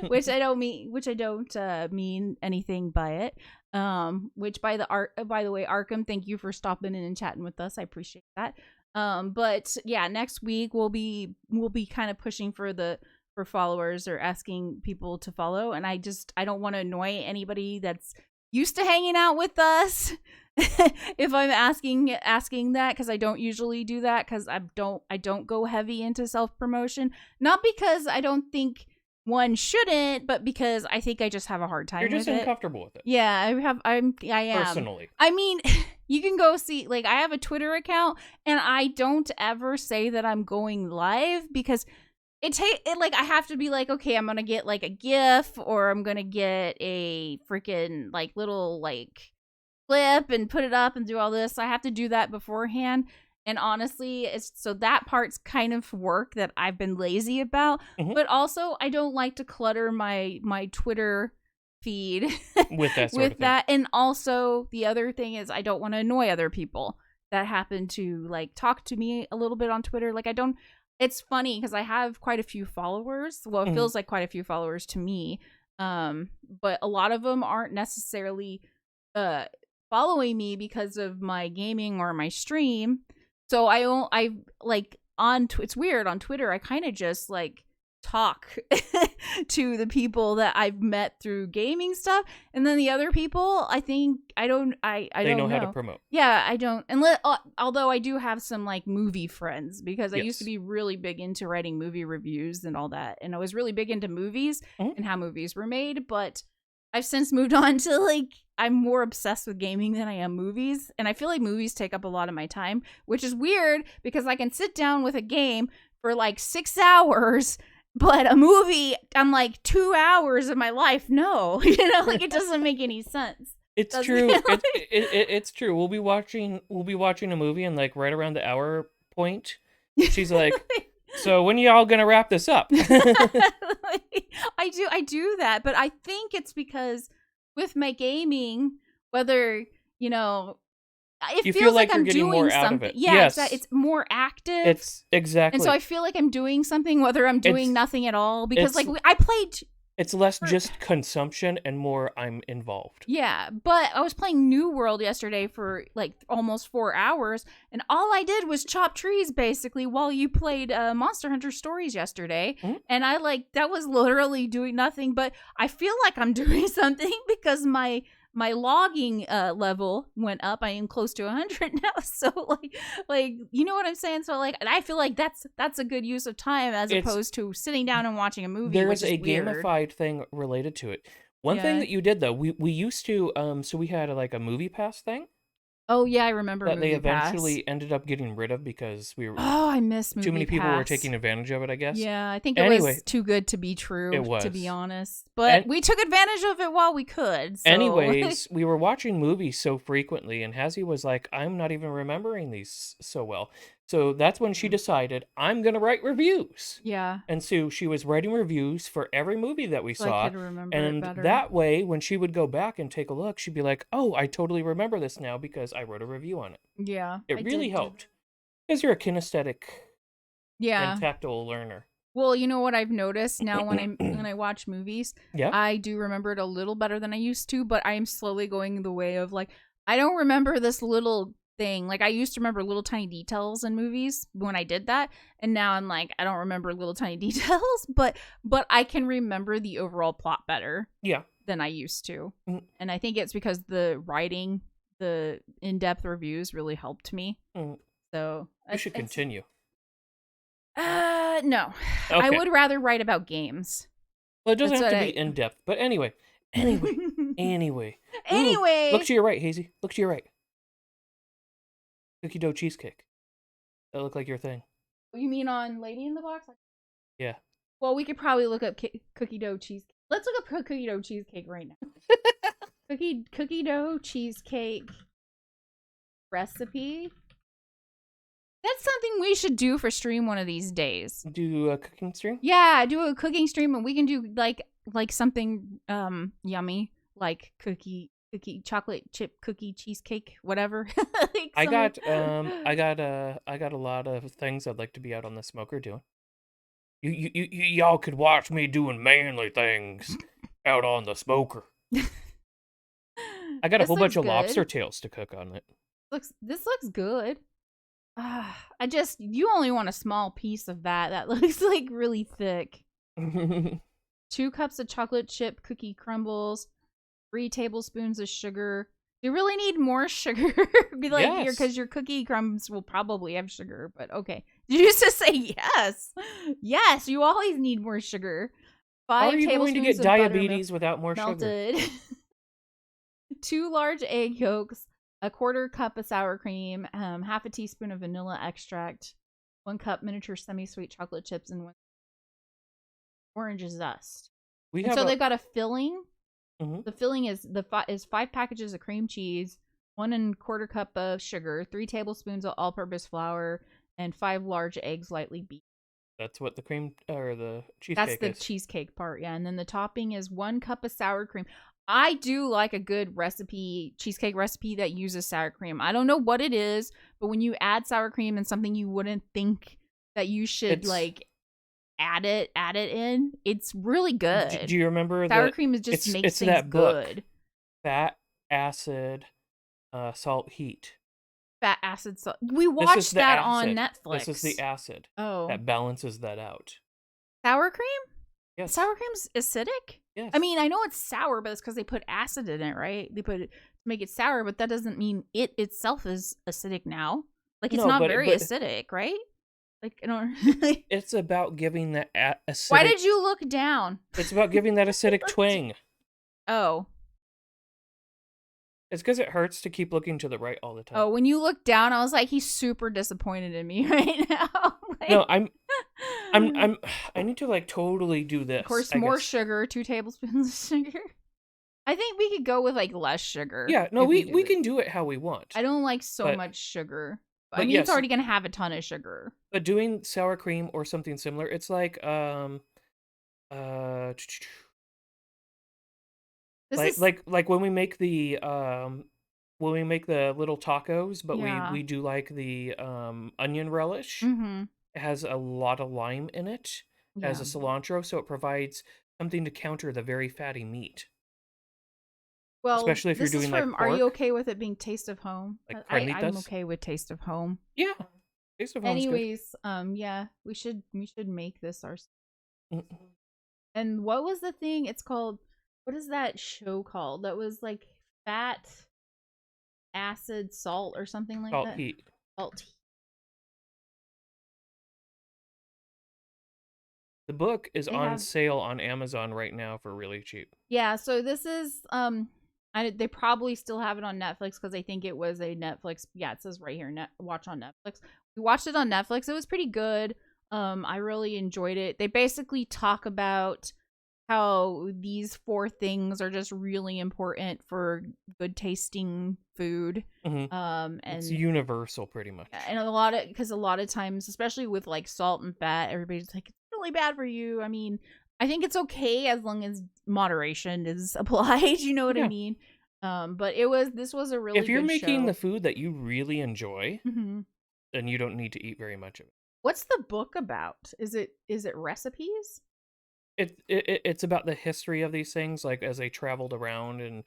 [SPEAKER 1] Which I don't mean anything by it. Which by the way, Arkham, thank you for stopping in and chatting with us. I appreciate that. But yeah, next week we'll be kind of pushing for followers or asking people to follow, and I don't want to annoy anybody that's used to hanging out with us if I'm asking that, because I don't usually do that, because I don't go heavy into self-promotion, not because I don't think one shouldn't, but because I think I just have a hard time with it.
[SPEAKER 2] You're just uncomfortable with it.
[SPEAKER 1] Yeah, I am.
[SPEAKER 2] Personally.
[SPEAKER 1] I mean, you can go see, like, I have a Twitter account, and I don't ever say that I'm going live because like, I have to be like, okay, I'm gonna get, like, a GIF, or I'm gonna get a freaking, like, little, like, clip and put it up and do all this. I have to do that beforehand. And honestly, so that part's kind of work that I've been lazy about.
[SPEAKER 2] Mm-hmm.
[SPEAKER 1] But also, I don't like to clutter my Twitter feed
[SPEAKER 2] with that
[SPEAKER 1] with that. And also, the other thing is, I don't want to annoy other people that happen to, like, talk to me a little bit on Twitter. Like, it's funny because I have quite a few followers. Well, it feels like quite a few followers to me. But a lot of them aren't necessarily following me because of my gaming or my stream. So I like it's weird on Twitter. I kind of just like talk to the people that I've met through gaming stuff, and then the other people, I think I don't know
[SPEAKER 2] how to promote.
[SPEAKER 1] Yeah, I don't. And although I do have some like movie friends, because I used to be really big into writing movie reviews and all that, and I was really big into movies and how movies were made. But I've since moved on to, like, I'm more obsessed with gaming than I am movies. And I feel like movies take up a lot of my time, which is weird because I can sit down with a game for like 6 hours, but a movie, I'm like 2 hours of my life. No, like, it doesn't make any sense.
[SPEAKER 2] It's true. It's true. We'll be watching a movie, and like right around the hour point, she's like, so when y'all gonna wrap this up?
[SPEAKER 1] I do that, but I think it's because with my gaming, whether, it
[SPEAKER 2] you
[SPEAKER 1] feels
[SPEAKER 2] feel like
[SPEAKER 1] I'm
[SPEAKER 2] you're getting
[SPEAKER 1] doing
[SPEAKER 2] more
[SPEAKER 1] something.
[SPEAKER 2] out of it.
[SPEAKER 1] Yeah,
[SPEAKER 2] yes.
[SPEAKER 1] it's more active.
[SPEAKER 2] It's exactly.
[SPEAKER 1] And so I feel like I'm doing something, whether I'm doing nothing at all, because like I played.
[SPEAKER 2] It's less just consumption and more I'm involved.
[SPEAKER 1] Yeah, but I was playing New World yesterday for like almost 4 hours, and all I did was chop trees basically while you played Monster Hunter Stories yesterday. And that was literally doing nothing, but I feel like I'm doing something because my logging level went up. I am close to 100 now, so like you know what I'm saying. So like, I feel like that's a good use of time as opposed to sitting down and watching a movie.
[SPEAKER 2] There's a
[SPEAKER 1] weird.
[SPEAKER 2] gamified thing related to it. One thing that you did though, we used to so we had like a movie pass thing.
[SPEAKER 1] Oh yeah, I remember
[SPEAKER 2] that
[SPEAKER 1] movie
[SPEAKER 2] they eventually
[SPEAKER 1] pass.
[SPEAKER 2] ended up getting rid of because we were.
[SPEAKER 1] Oh, I miss movie
[SPEAKER 2] too many people
[SPEAKER 1] pass.
[SPEAKER 2] were taking advantage of it, I guess.
[SPEAKER 1] Yeah, I think it was too good to be true.
[SPEAKER 2] It was,
[SPEAKER 1] to be honest, but we took advantage of it while we could. So.
[SPEAKER 2] Anyways, we were watching movies so frequently, and Hazzie was like, "I'm not even remembering these so well." So that's when she decided, I'm going to write reviews.
[SPEAKER 1] Yeah.
[SPEAKER 2] And so she was writing reviews for every movie that we saw.
[SPEAKER 1] I could remember
[SPEAKER 2] and
[SPEAKER 1] it better.
[SPEAKER 2] That way, when she would go back and take a look, she'd be like, oh, I totally remember this now because I wrote a review on it.
[SPEAKER 1] Yeah.
[SPEAKER 2] It really helped. Because you're a kinesthetic and tactile learner.
[SPEAKER 1] Well, you know what I've noticed now when I watch movies?
[SPEAKER 2] Yeah.
[SPEAKER 1] I do remember it a little better than I used to, but I am slowly going the way of like, I don't remember this little thing. Like, I used to remember little tiny details in movies when I did that, and now I'm like, I don't remember little tiny details, but I can remember the overall plot better than I used to. And I think it's because the writing, the in-depth reviews really helped me. So
[SPEAKER 2] you should continue.
[SPEAKER 1] No.
[SPEAKER 2] Okay.
[SPEAKER 1] I would rather write about games.
[SPEAKER 2] Well, it doesn't have to be in-depth, but anyway. Anyway. Look to your right, Hazzie. Look to your right. Cookie dough cheesecake. That looked like your thing.
[SPEAKER 1] You mean on Lady in the Box?
[SPEAKER 2] Yeah.
[SPEAKER 1] Well, we could probably look up cookie dough cheesecake. Let's look up cookie dough cheesecake right now. cookie dough cheesecake recipe. That's something we should do for stream one of these days.
[SPEAKER 2] Do a cooking stream?
[SPEAKER 1] Yeah, do a cooking stream, and we can do like something yummy, like chocolate chip cookie cheesecake, whatever.
[SPEAKER 2] I got a lot of things I'd like to be out on the smoker doing. Y'all could watch me doing manly things out on the smoker. I got a whole bunch of lobster tails to cook on it.
[SPEAKER 1] This looks good. You only want a small piece of that. That looks like really thick. 2 cups of chocolate chip cookie crumbles, 3 tablespoons of sugar. You really need more sugar. Because your cookie crumbs will probably have sugar, but okay. Did you just say yes? Yes, you always need more sugar.
[SPEAKER 2] How
[SPEAKER 1] 5
[SPEAKER 2] are you going to
[SPEAKER 1] tablespoons
[SPEAKER 2] get
[SPEAKER 1] of buttermilk
[SPEAKER 2] diabetes without more sugar?
[SPEAKER 1] melted. 2 large egg yolks, a 1/4 cup of sour cream, half a teaspoon of vanilla extract, 1 cup miniature semi-sweet chocolate chips, and 1 orange zest. So they've got a filling.
[SPEAKER 2] Mhm.
[SPEAKER 1] The filling is 5 packages of cream cheese, 1 1/4 cup of sugar, 3 tablespoons of all-purpose flour, and 5 large eggs lightly beaten.
[SPEAKER 2] That's what the cream or the cheesecake
[SPEAKER 1] That's
[SPEAKER 2] is.
[SPEAKER 1] the cheesecake part, yeah. And then the topping is 1 cup of sour cream. I do like a good recipe, cheesecake recipe that uses sour cream. I don't know what it is, but when you add sour cream and something you wouldn't think that you should add it in, it's really good.
[SPEAKER 2] Do you remember
[SPEAKER 1] sour cream is just makes things
[SPEAKER 2] that book,
[SPEAKER 1] good.
[SPEAKER 2] Fat, acid, salt, heat.
[SPEAKER 1] Fat, acid, salt. We watched that on Netflix.
[SPEAKER 2] This is the acid.
[SPEAKER 1] Oh.
[SPEAKER 2] That balances that out.
[SPEAKER 1] Sour cream?
[SPEAKER 2] Yes.
[SPEAKER 1] Sour cream's acidic?
[SPEAKER 2] Yes.
[SPEAKER 1] I mean, I know it's sour, but it's because they put acid in it, right? They put it to make it sour, but that doesn't mean it itself is acidic now. Like, it's not very acidic, right? Like, I don't.
[SPEAKER 2] It's about giving that acidic.
[SPEAKER 1] Why did you look down?
[SPEAKER 2] It's about giving that acidic twang.
[SPEAKER 1] Oh.
[SPEAKER 2] It's because it hurts to keep looking to the right all the time.
[SPEAKER 1] Oh, when you look down, I was like, he's super disappointed in me right now. Like,
[SPEAKER 2] no, I need to totally do this.
[SPEAKER 1] Of course, more sugar, 2 tablespoons of sugar. I think we could go with less sugar.
[SPEAKER 2] Yeah, no, we can do it how we want.
[SPEAKER 1] I don't like so much sugar. I mean, it's already gonna have a ton of sugar.
[SPEAKER 2] But doing sour cream or something similar, it's like like when we make the little tacos, but we do the onion relish.
[SPEAKER 1] Mm-hmm.
[SPEAKER 2] It has a lot of lime in it. It has a cilantro, so it provides something to counter the very fatty meat.
[SPEAKER 1] Well,
[SPEAKER 2] especially if you're doing pork.
[SPEAKER 1] Are you okay with it being Taste of Home?
[SPEAKER 2] I'm
[SPEAKER 1] okay with Taste of Home.
[SPEAKER 2] Yeah, Taste of Home.
[SPEAKER 1] Anyways, yeah, we should make this ourselves. And what was the thing? It's called. What is that show called? That was fat, acid, salt, or something like that.
[SPEAKER 2] Salt heat.
[SPEAKER 1] Salt heat.
[SPEAKER 2] The book is on sale on Amazon right now for really cheap.
[SPEAKER 1] Yeah, so this is they probably still have it on Netflix because I think it was a Netflix. Yeah, it says right here, watch on Netflix. We watched it on Netflix. It was pretty good. I really enjoyed it. They basically talk about how these 4 things are just really important for good tasting food.
[SPEAKER 2] Mm-hmm.
[SPEAKER 1] And
[SPEAKER 2] it's universal pretty much.
[SPEAKER 1] And a lot of times, especially with salt and fat, everybody's like, it's really bad for you. I mean, I think it's okay as long as moderation is applied. You know what I mean? But this was a really good show.
[SPEAKER 2] If you're making the food that you really enjoy, then you don't need to eat very much of it.
[SPEAKER 1] What's the book about? Is it recipes?
[SPEAKER 2] It's about the history of these things, as they traveled around and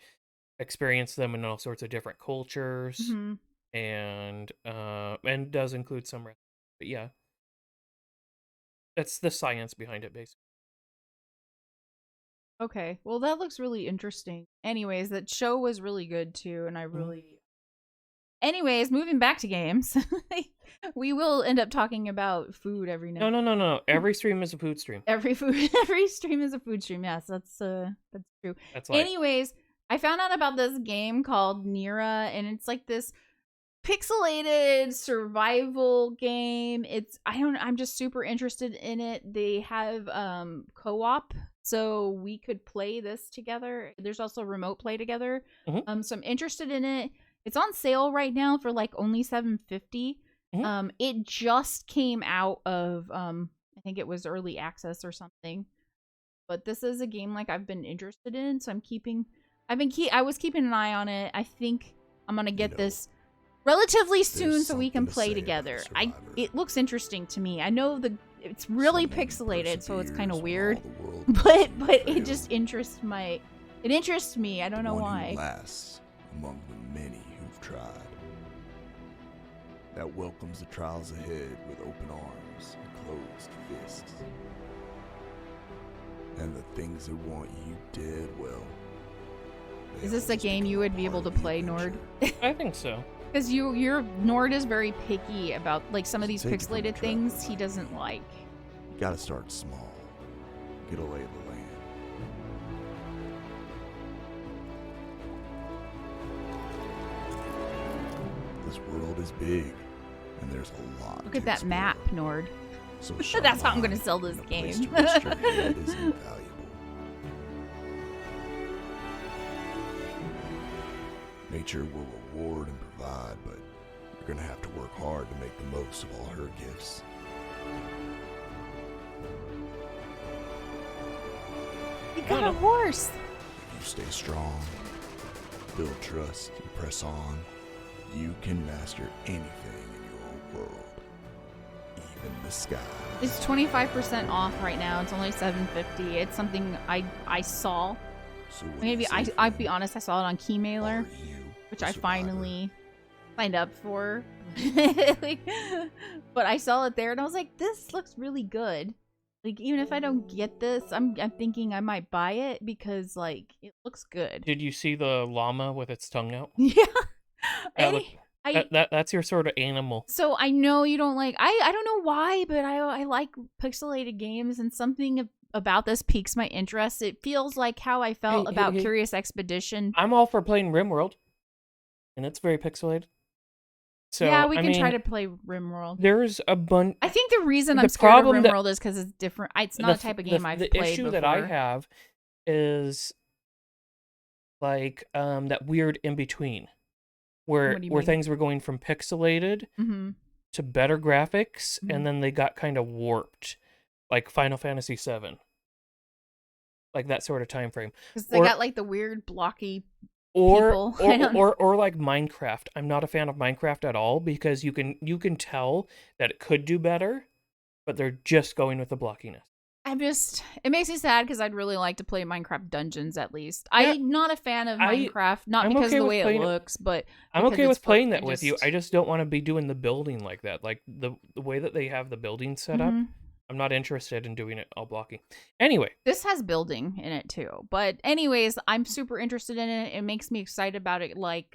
[SPEAKER 2] experienced them in all sorts of different cultures, and does include some recipes. But yeah, that's the science behind it, basically.
[SPEAKER 1] Okay, well that looks really interesting. Anyways, that show was really good too, and I really. Anyways, moving back to games, we will end up talking about food every night.
[SPEAKER 2] No. Every stream is a food stream.
[SPEAKER 1] Every stream is a food stream. Yes, that's true.
[SPEAKER 2] That's
[SPEAKER 1] Anyways, I found out about this game called Nera, and it's this pixelated survival game. I'm just super interested in it. They have co-op, so we could play this together. There's also remote play together. So I'm interested in it. It's on sale right now for only $7.50. It just came out of I think it was early access or something. But this is a game I've been interested in, so I was keeping an eye on it. I think I'm gonna get this relatively soon so we can play together. It looks interesting to me. I know it's really pixelated, so it's kind of weird, but it just interests me. I don't know why.
[SPEAKER 4] Last among the many who've tried, that welcomes the trials ahead with open arms and closed fists, and the things that want you dead, well.
[SPEAKER 1] Is this a game you would be able to play, Nord?
[SPEAKER 2] I think so.
[SPEAKER 1] Because your Nord is very picky about some of these pixelated things he doesn't like.
[SPEAKER 4] You gotta start small. Get a lay of the land. This world is big, and there's a lot.
[SPEAKER 1] Look at that map, Nord.
[SPEAKER 4] So
[SPEAKER 1] That's how I'm gonna sell this
[SPEAKER 4] place
[SPEAKER 1] game.
[SPEAKER 4] to rest your head is invaluable. Nature will reward and provide, but you're gonna have to work hard to make the most of all her gifts.
[SPEAKER 1] You got a horse.
[SPEAKER 4] If you stay strong, build trust, and press on, you can master anything in your world. Even the sky.
[SPEAKER 1] It's 25% off right now. It's only $7.50. It's something I saw.
[SPEAKER 4] So what
[SPEAKER 1] Maybe
[SPEAKER 4] do you say,
[SPEAKER 1] I'll
[SPEAKER 4] friend?
[SPEAKER 1] be honest. I saw it on Keymailer,
[SPEAKER 4] Are you
[SPEAKER 1] which
[SPEAKER 4] a
[SPEAKER 1] I
[SPEAKER 4] survivor?
[SPEAKER 1] finally signed up for. But I saw it there, and I was like, "This looks really good." Like, even if I don't get this, I'm thinking I might buy it because like it looks good.
[SPEAKER 2] Did you see the llama with its tongue out?
[SPEAKER 1] Yeah.
[SPEAKER 2] That look-
[SPEAKER 1] I
[SPEAKER 2] That's your sort of animal.
[SPEAKER 1] So I know you don't like. I don't know why, but I like pixelated games, and something about this piques my interest. It feels like how I felt
[SPEAKER 2] Hey,
[SPEAKER 1] about
[SPEAKER 2] hey.
[SPEAKER 1] Curious Expedition.
[SPEAKER 2] I'm all for playing RimWorld, and it's very pixelated. So
[SPEAKER 1] yeah, we
[SPEAKER 2] I
[SPEAKER 1] can
[SPEAKER 2] mean,
[SPEAKER 1] try to play RimWorld.
[SPEAKER 2] There's a bunch.
[SPEAKER 1] I think the reason
[SPEAKER 2] The
[SPEAKER 1] I'm scared of
[SPEAKER 2] problem that-
[SPEAKER 1] RimWorld is because it's different. It's not the type of game I've
[SPEAKER 2] the
[SPEAKER 1] played
[SPEAKER 2] issue
[SPEAKER 1] before.
[SPEAKER 2] that I have is like that weird in between where
[SPEAKER 1] What do you mean?
[SPEAKER 2] things were going from pixelated
[SPEAKER 1] Mm-hmm.
[SPEAKER 2] to better graphics,
[SPEAKER 1] Mhm.
[SPEAKER 2] and then they got kind of warped, like Final Fantasy VII, like that sort of time frame.
[SPEAKER 1] Because they
[SPEAKER 2] Or-
[SPEAKER 1] got like the weird blocky.
[SPEAKER 2] Or
[SPEAKER 1] People. I don't-
[SPEAKER 2] or like Minecraft. I'm not a fan of Minecraft at all because you can tell that it could do better, but they're just going with the blockiness.
[SPEAKER 1] It makes me sad because I'd really like to play Minecraft Dungeons at least.
[SPEAKER 2] Yeah,
[SPEAKER 1] I'm not a fan of
[SPEAKER 2] I-
[SPEAKER 1] Minecraft, not
[SPEAKER 2] I'm
[SPEAKER 1] because
[SPEAKER 2] okay
[SPEAKER 1] of the
[SPEAKER 2] with
[SPEAKER 1] way it
[SPEAKER 2] playing it-
[SPEAKER 1] looks, but
[SPEAKER 2] I'm
[SPEAKER 1] because
[SPEAKER 2] okay with
[SPEAKER 1] it's
[SPEAKER 2] playing
[SPEAKER 1] fun.
[SPEAKER 2] that with you. I just don't want to be doing the building like that. Like the way that they have the building set up.
[SPEAKER 1] Mhm.
[SPEAKER 2] I'm not interested in doing it all blocky. Anyway,
[SPEAKER 1] This has building in it too. But anyways, I'm super interested in it. It makes me excited about it. Like,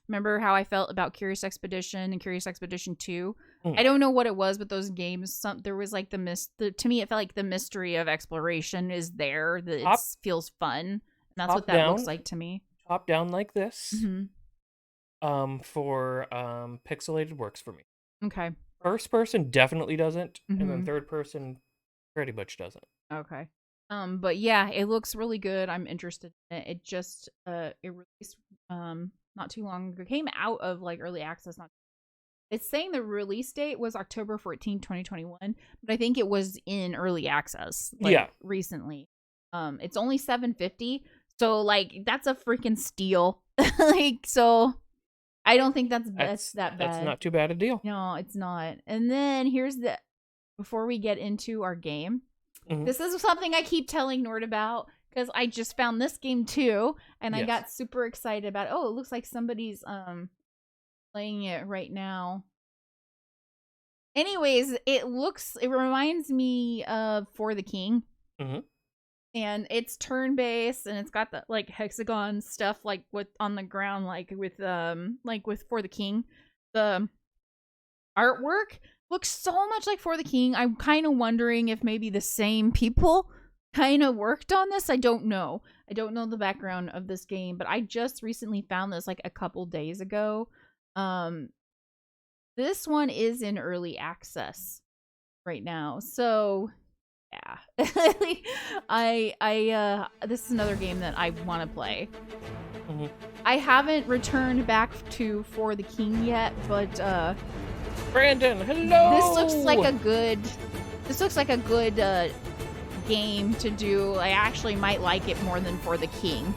[SPEAKER 1] remember how I felt about Curious Expedition and Curious Expedition 2?
[SPEAKER 2] Mm.
[SPEAKER 1] I don't know what it was, but those games, there was like to me, it felt like the mystery of exploration is there. That
[SPEAKER 2] Top-
[SPEAKER 1] it feels fun. And that's
[SPEAKER 2] top
[SPEAKER 1] what that looks
[SPEAKER 2] down.
[SPEAKER 1] like to me.
[SPEAKER 2] top down like this
[SPEAKER 1] Mm-hmm.
[SPEAKER 2] for pixelated works for me.
[SPEAKER 1] Okay.
[SPEAKER 2] First person definitely doesn't, and then
[SPEAKER 1] Mhm.
[SPEAKER 2] third person pretty much doesn't.
[SPEAKER 1] Okay. But yeah, it looks really good. I'm interested in it. It just it released not too long ago. It came out of like early access. It's saying the release date was October 14, 2021, but I think it was in early access
[SPEAKER 2] Yeah.
[SPEAKER 1] recently. It's only $7.50. So like that's a freaking steal. Like, so I don't think that's that bad.
[SPEAKER 2] That's not too bad a deal.
[SPEAKER 1] No, it's not. And then before we get into our game,
[SPEAKER 2] Mhm.
[SPEAKER 1] this is something I keep telling Nord about because I just found this game too, and I
[SPEAKER 2] Yes.
[SPEAKER 1] got super excited about it. Oh, it looks like somebody's playing it right now. Anyways, it reminds me of For the King.
[SPEAKER 2] Mhm.
[SPEAKER 1] And it's turn-based, and it's got the like hexagon stuff like on the ground, like with For the King. The artwork looks so much like For the King. I'm kind of wondering if maybe the same people kind of worked on this. I don't know. I don't know the background of this game, but I just recently found this like a couple days ago. This one is in early access right now, so yeah. This is another game that I want to play.
[SPEAKER 2] Mhm.
[SPEAKER 1] I haven't returned back to For the King yet, but
[SPEAKER 2] Brandon, hello.
[SPEAKER 1] this looks like a good game to do. I actually might like it more than For the King.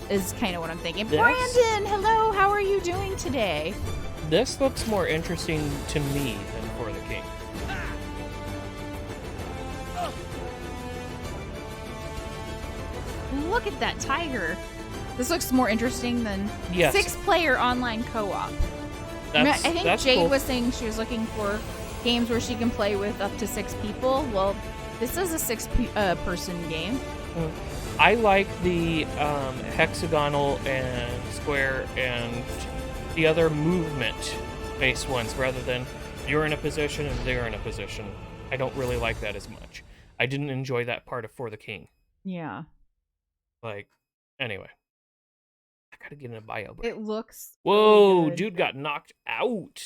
[SPEAKER 1] Is kind of what I'm thinking.
[SPEAKER 2] Yes.
[SPEAKER 1] Brandon, hello. How are you doing today?
[SPEAKER 2] This looks more interesting to me than For the King.
[SPEAKER 1] Look at that tiger. This looks more interesting than
[SPEAKER 2] Yes.
[SPEAKER 1] 6-player online co-op. I think
[SPEAKER 2] that's
[SPEAKER 1] Jade
[SPEAKER 2] cool.
[SPEAKER 1] was saying she was looking for games where she can play with up to 6 people. Well, this is a 6-person game.
[SPEAKER 2] I like the hexagonal and square and the other movement-based ones rather than you're in a position and they're in a position. I don't really like that as much. I didn't enjoy that part of For the King.
[SPEAKER 1] Yeah.
[SPEAKER 2] Like, anyway. I gotta get in a bio.
[SPEAKER 1] It looks
[SPEAKER 2] Whoa,
[SPEAKER 1] really good.
[SPEAKER 2] dude got knocked out.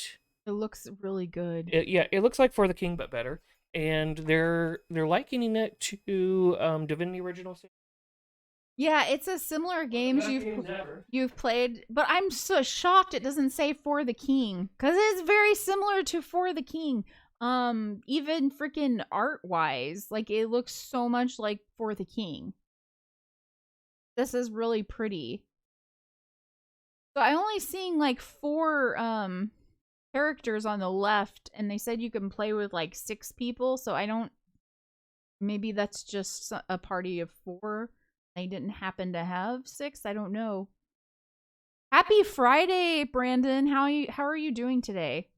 [SPEAKER 1] It looks really good.
[SPEAKER 2] It looks like For the King, but better. And they're likening it to Divinity Original Sin.
[SPEAKER 1] Yeah, it's a similar games you've played, but I'm so shocked it doesn't say For the King, because it's very similar to For the King. Even freaking art wise, like it looks so much like For the King. This is really pretty. So I only seeing like 4 characters on the left, and they said you can play with like 6 people, so I don't, maybe that's just a party of 4. They didn't happen to have 6. I don't know. Happy Friday, Brandon. How are you doing today?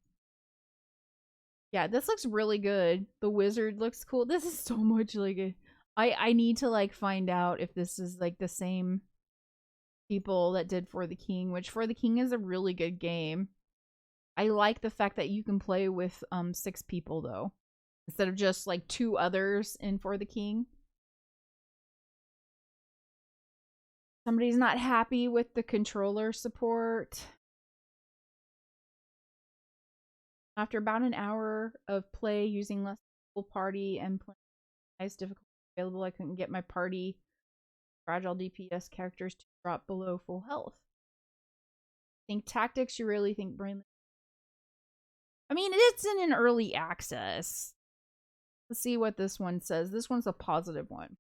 [SPEAKER 1] Yeah, this looks really good. The wizard looks cool. This is so much like it. I need to like find out if this is like the same people that did For the King, which For the King is a really good game. I like the fact that you can play with 6 people though, instead of just like 2 others in For the King. Somebody's not happy with the controller support. After about an hour of play using less party and playing highest difficulty available, I couldn't get my party fragile DPS characters to drop below full health. Think tactics, you really think brainless? I mean, it's in an early access. Let's see what this one says. This one's a positive one.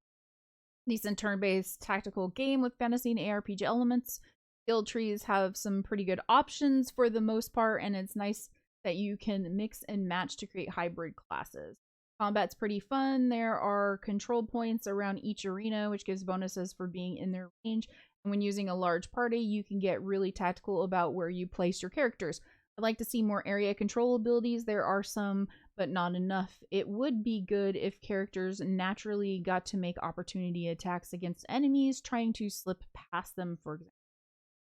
[SPEAKER 1] Decent turn-based tactical game with fantasy and ARPG elements. Skill trees have some pretty good options for the most part, and it's nice that you can mix and match to create hybrid classes. Combat's pretty fun. There are control points around each arena, which gives bonuses for being in their range. And when using a large party, you can get really tactical about where you place your characters. I'd like to see more area control abilities. There are some, but not enough. It would be good if characters naturally got to make opportunity attacks against enemies, trying to slip past them, for example.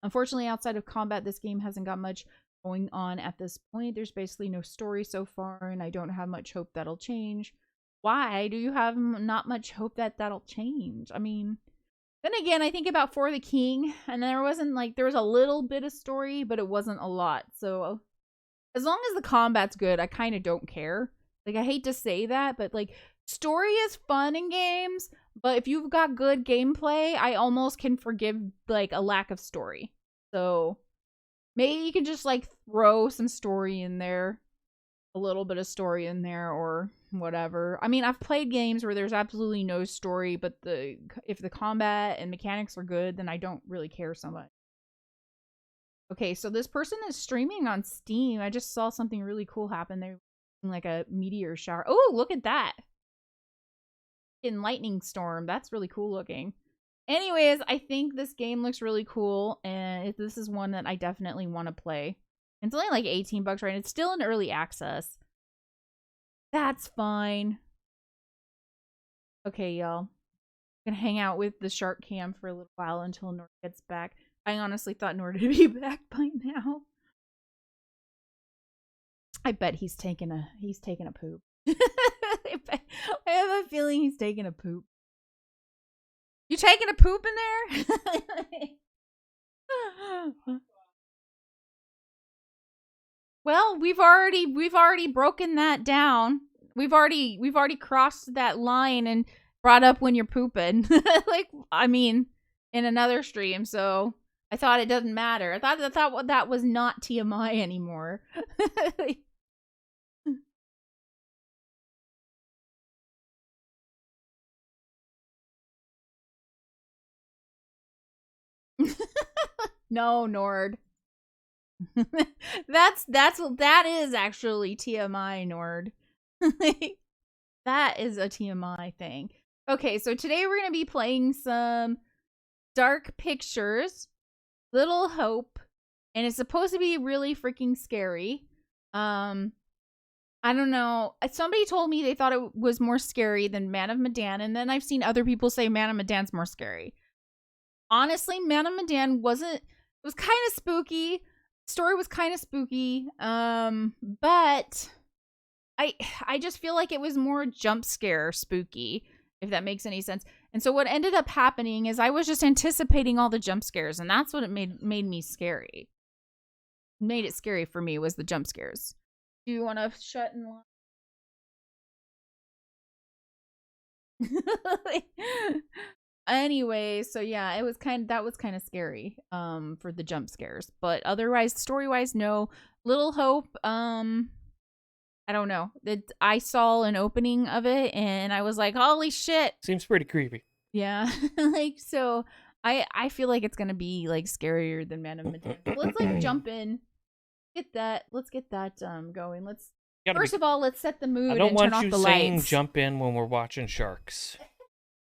[SPEAKER 1] Unfortunately, outside of combat, this game hasn't got much going on at this point. There's basically no story so far, and I don't have much hope that'll change. Why do you have not much hope that that'll change? I mean, then again, I think about For the King, and there was a little bit of story, but it wasn't a lot. So as long as the combat's good, I kind of don't care. Like, I hate to say that, but like, story is fun in games, but if you've got good gameplay, I almost can forgive like a lack of story. So maybe you can just like throw some story in there, a little bit of story in there, or whatever. I mean, I've played games where there's absolutely no story, but if the combat and mechanics are good, then I don't really care so much. Okay, so this person is streaming on Steam. I just saw something really cool happen there, like a meteor shower. Oh, look at that! In lightning storm. That's really cool looking. Anyways, I think this game looks really cool, and this is one that I definitely want to play. It's only like $18, right? It's still in early access. That's fine. Okay, y'all. I'm gonna hang out with the shark cam for a little while until Nord gets back. I honestly thought Nord would be back by now. I bet he's taking a poop. I have a feeling he's taking a poop. You taking a poop in there? Well, we've already broken that down. We've already crossed that line and brought up when you're pooping. Like, I mean, in another stream, so I thought it doesn't matter. I thought that was not TMI anymore. No, Nord. that is actually TMI, Nord. That is a TMI thing. Okay, so today we're gonna be playing some Dark Pictures, Little Hope, and it's supposed to be really freaking scary. I don't know. Somebody told me they thought it was more scary than Man of Medan, and then I've seen other people say Man of Medan's more scary. Honestly, Man of Medan wasn't. It was kind of spooky. Story was kind of spooky. But I just feel like it was more jump scare spooky, if that makes any sense. And so what ended up happening is I was just anticipating all the jump scares, and that's what it made me scary. Made it scary for me was the jump scares. Do you want to shut and lock? Anyway, so yeah, that was kind of scary for the jump scares, but otherwise story-wise no. Little Hope, I don't know. I saw an opening of it and I was like, holy shit.
[SPEAKER 2] Seems pretty creepy.
[SPEAKER 1] Yeah. Like, so I feel like it's gonna be like scarier than Man of Medan. Let's like jump in. Let's get that going. First of all, let's set the mood and turn off the lights.
[SPEAKER 2] I don't want you saying jump in when we're watching sharks.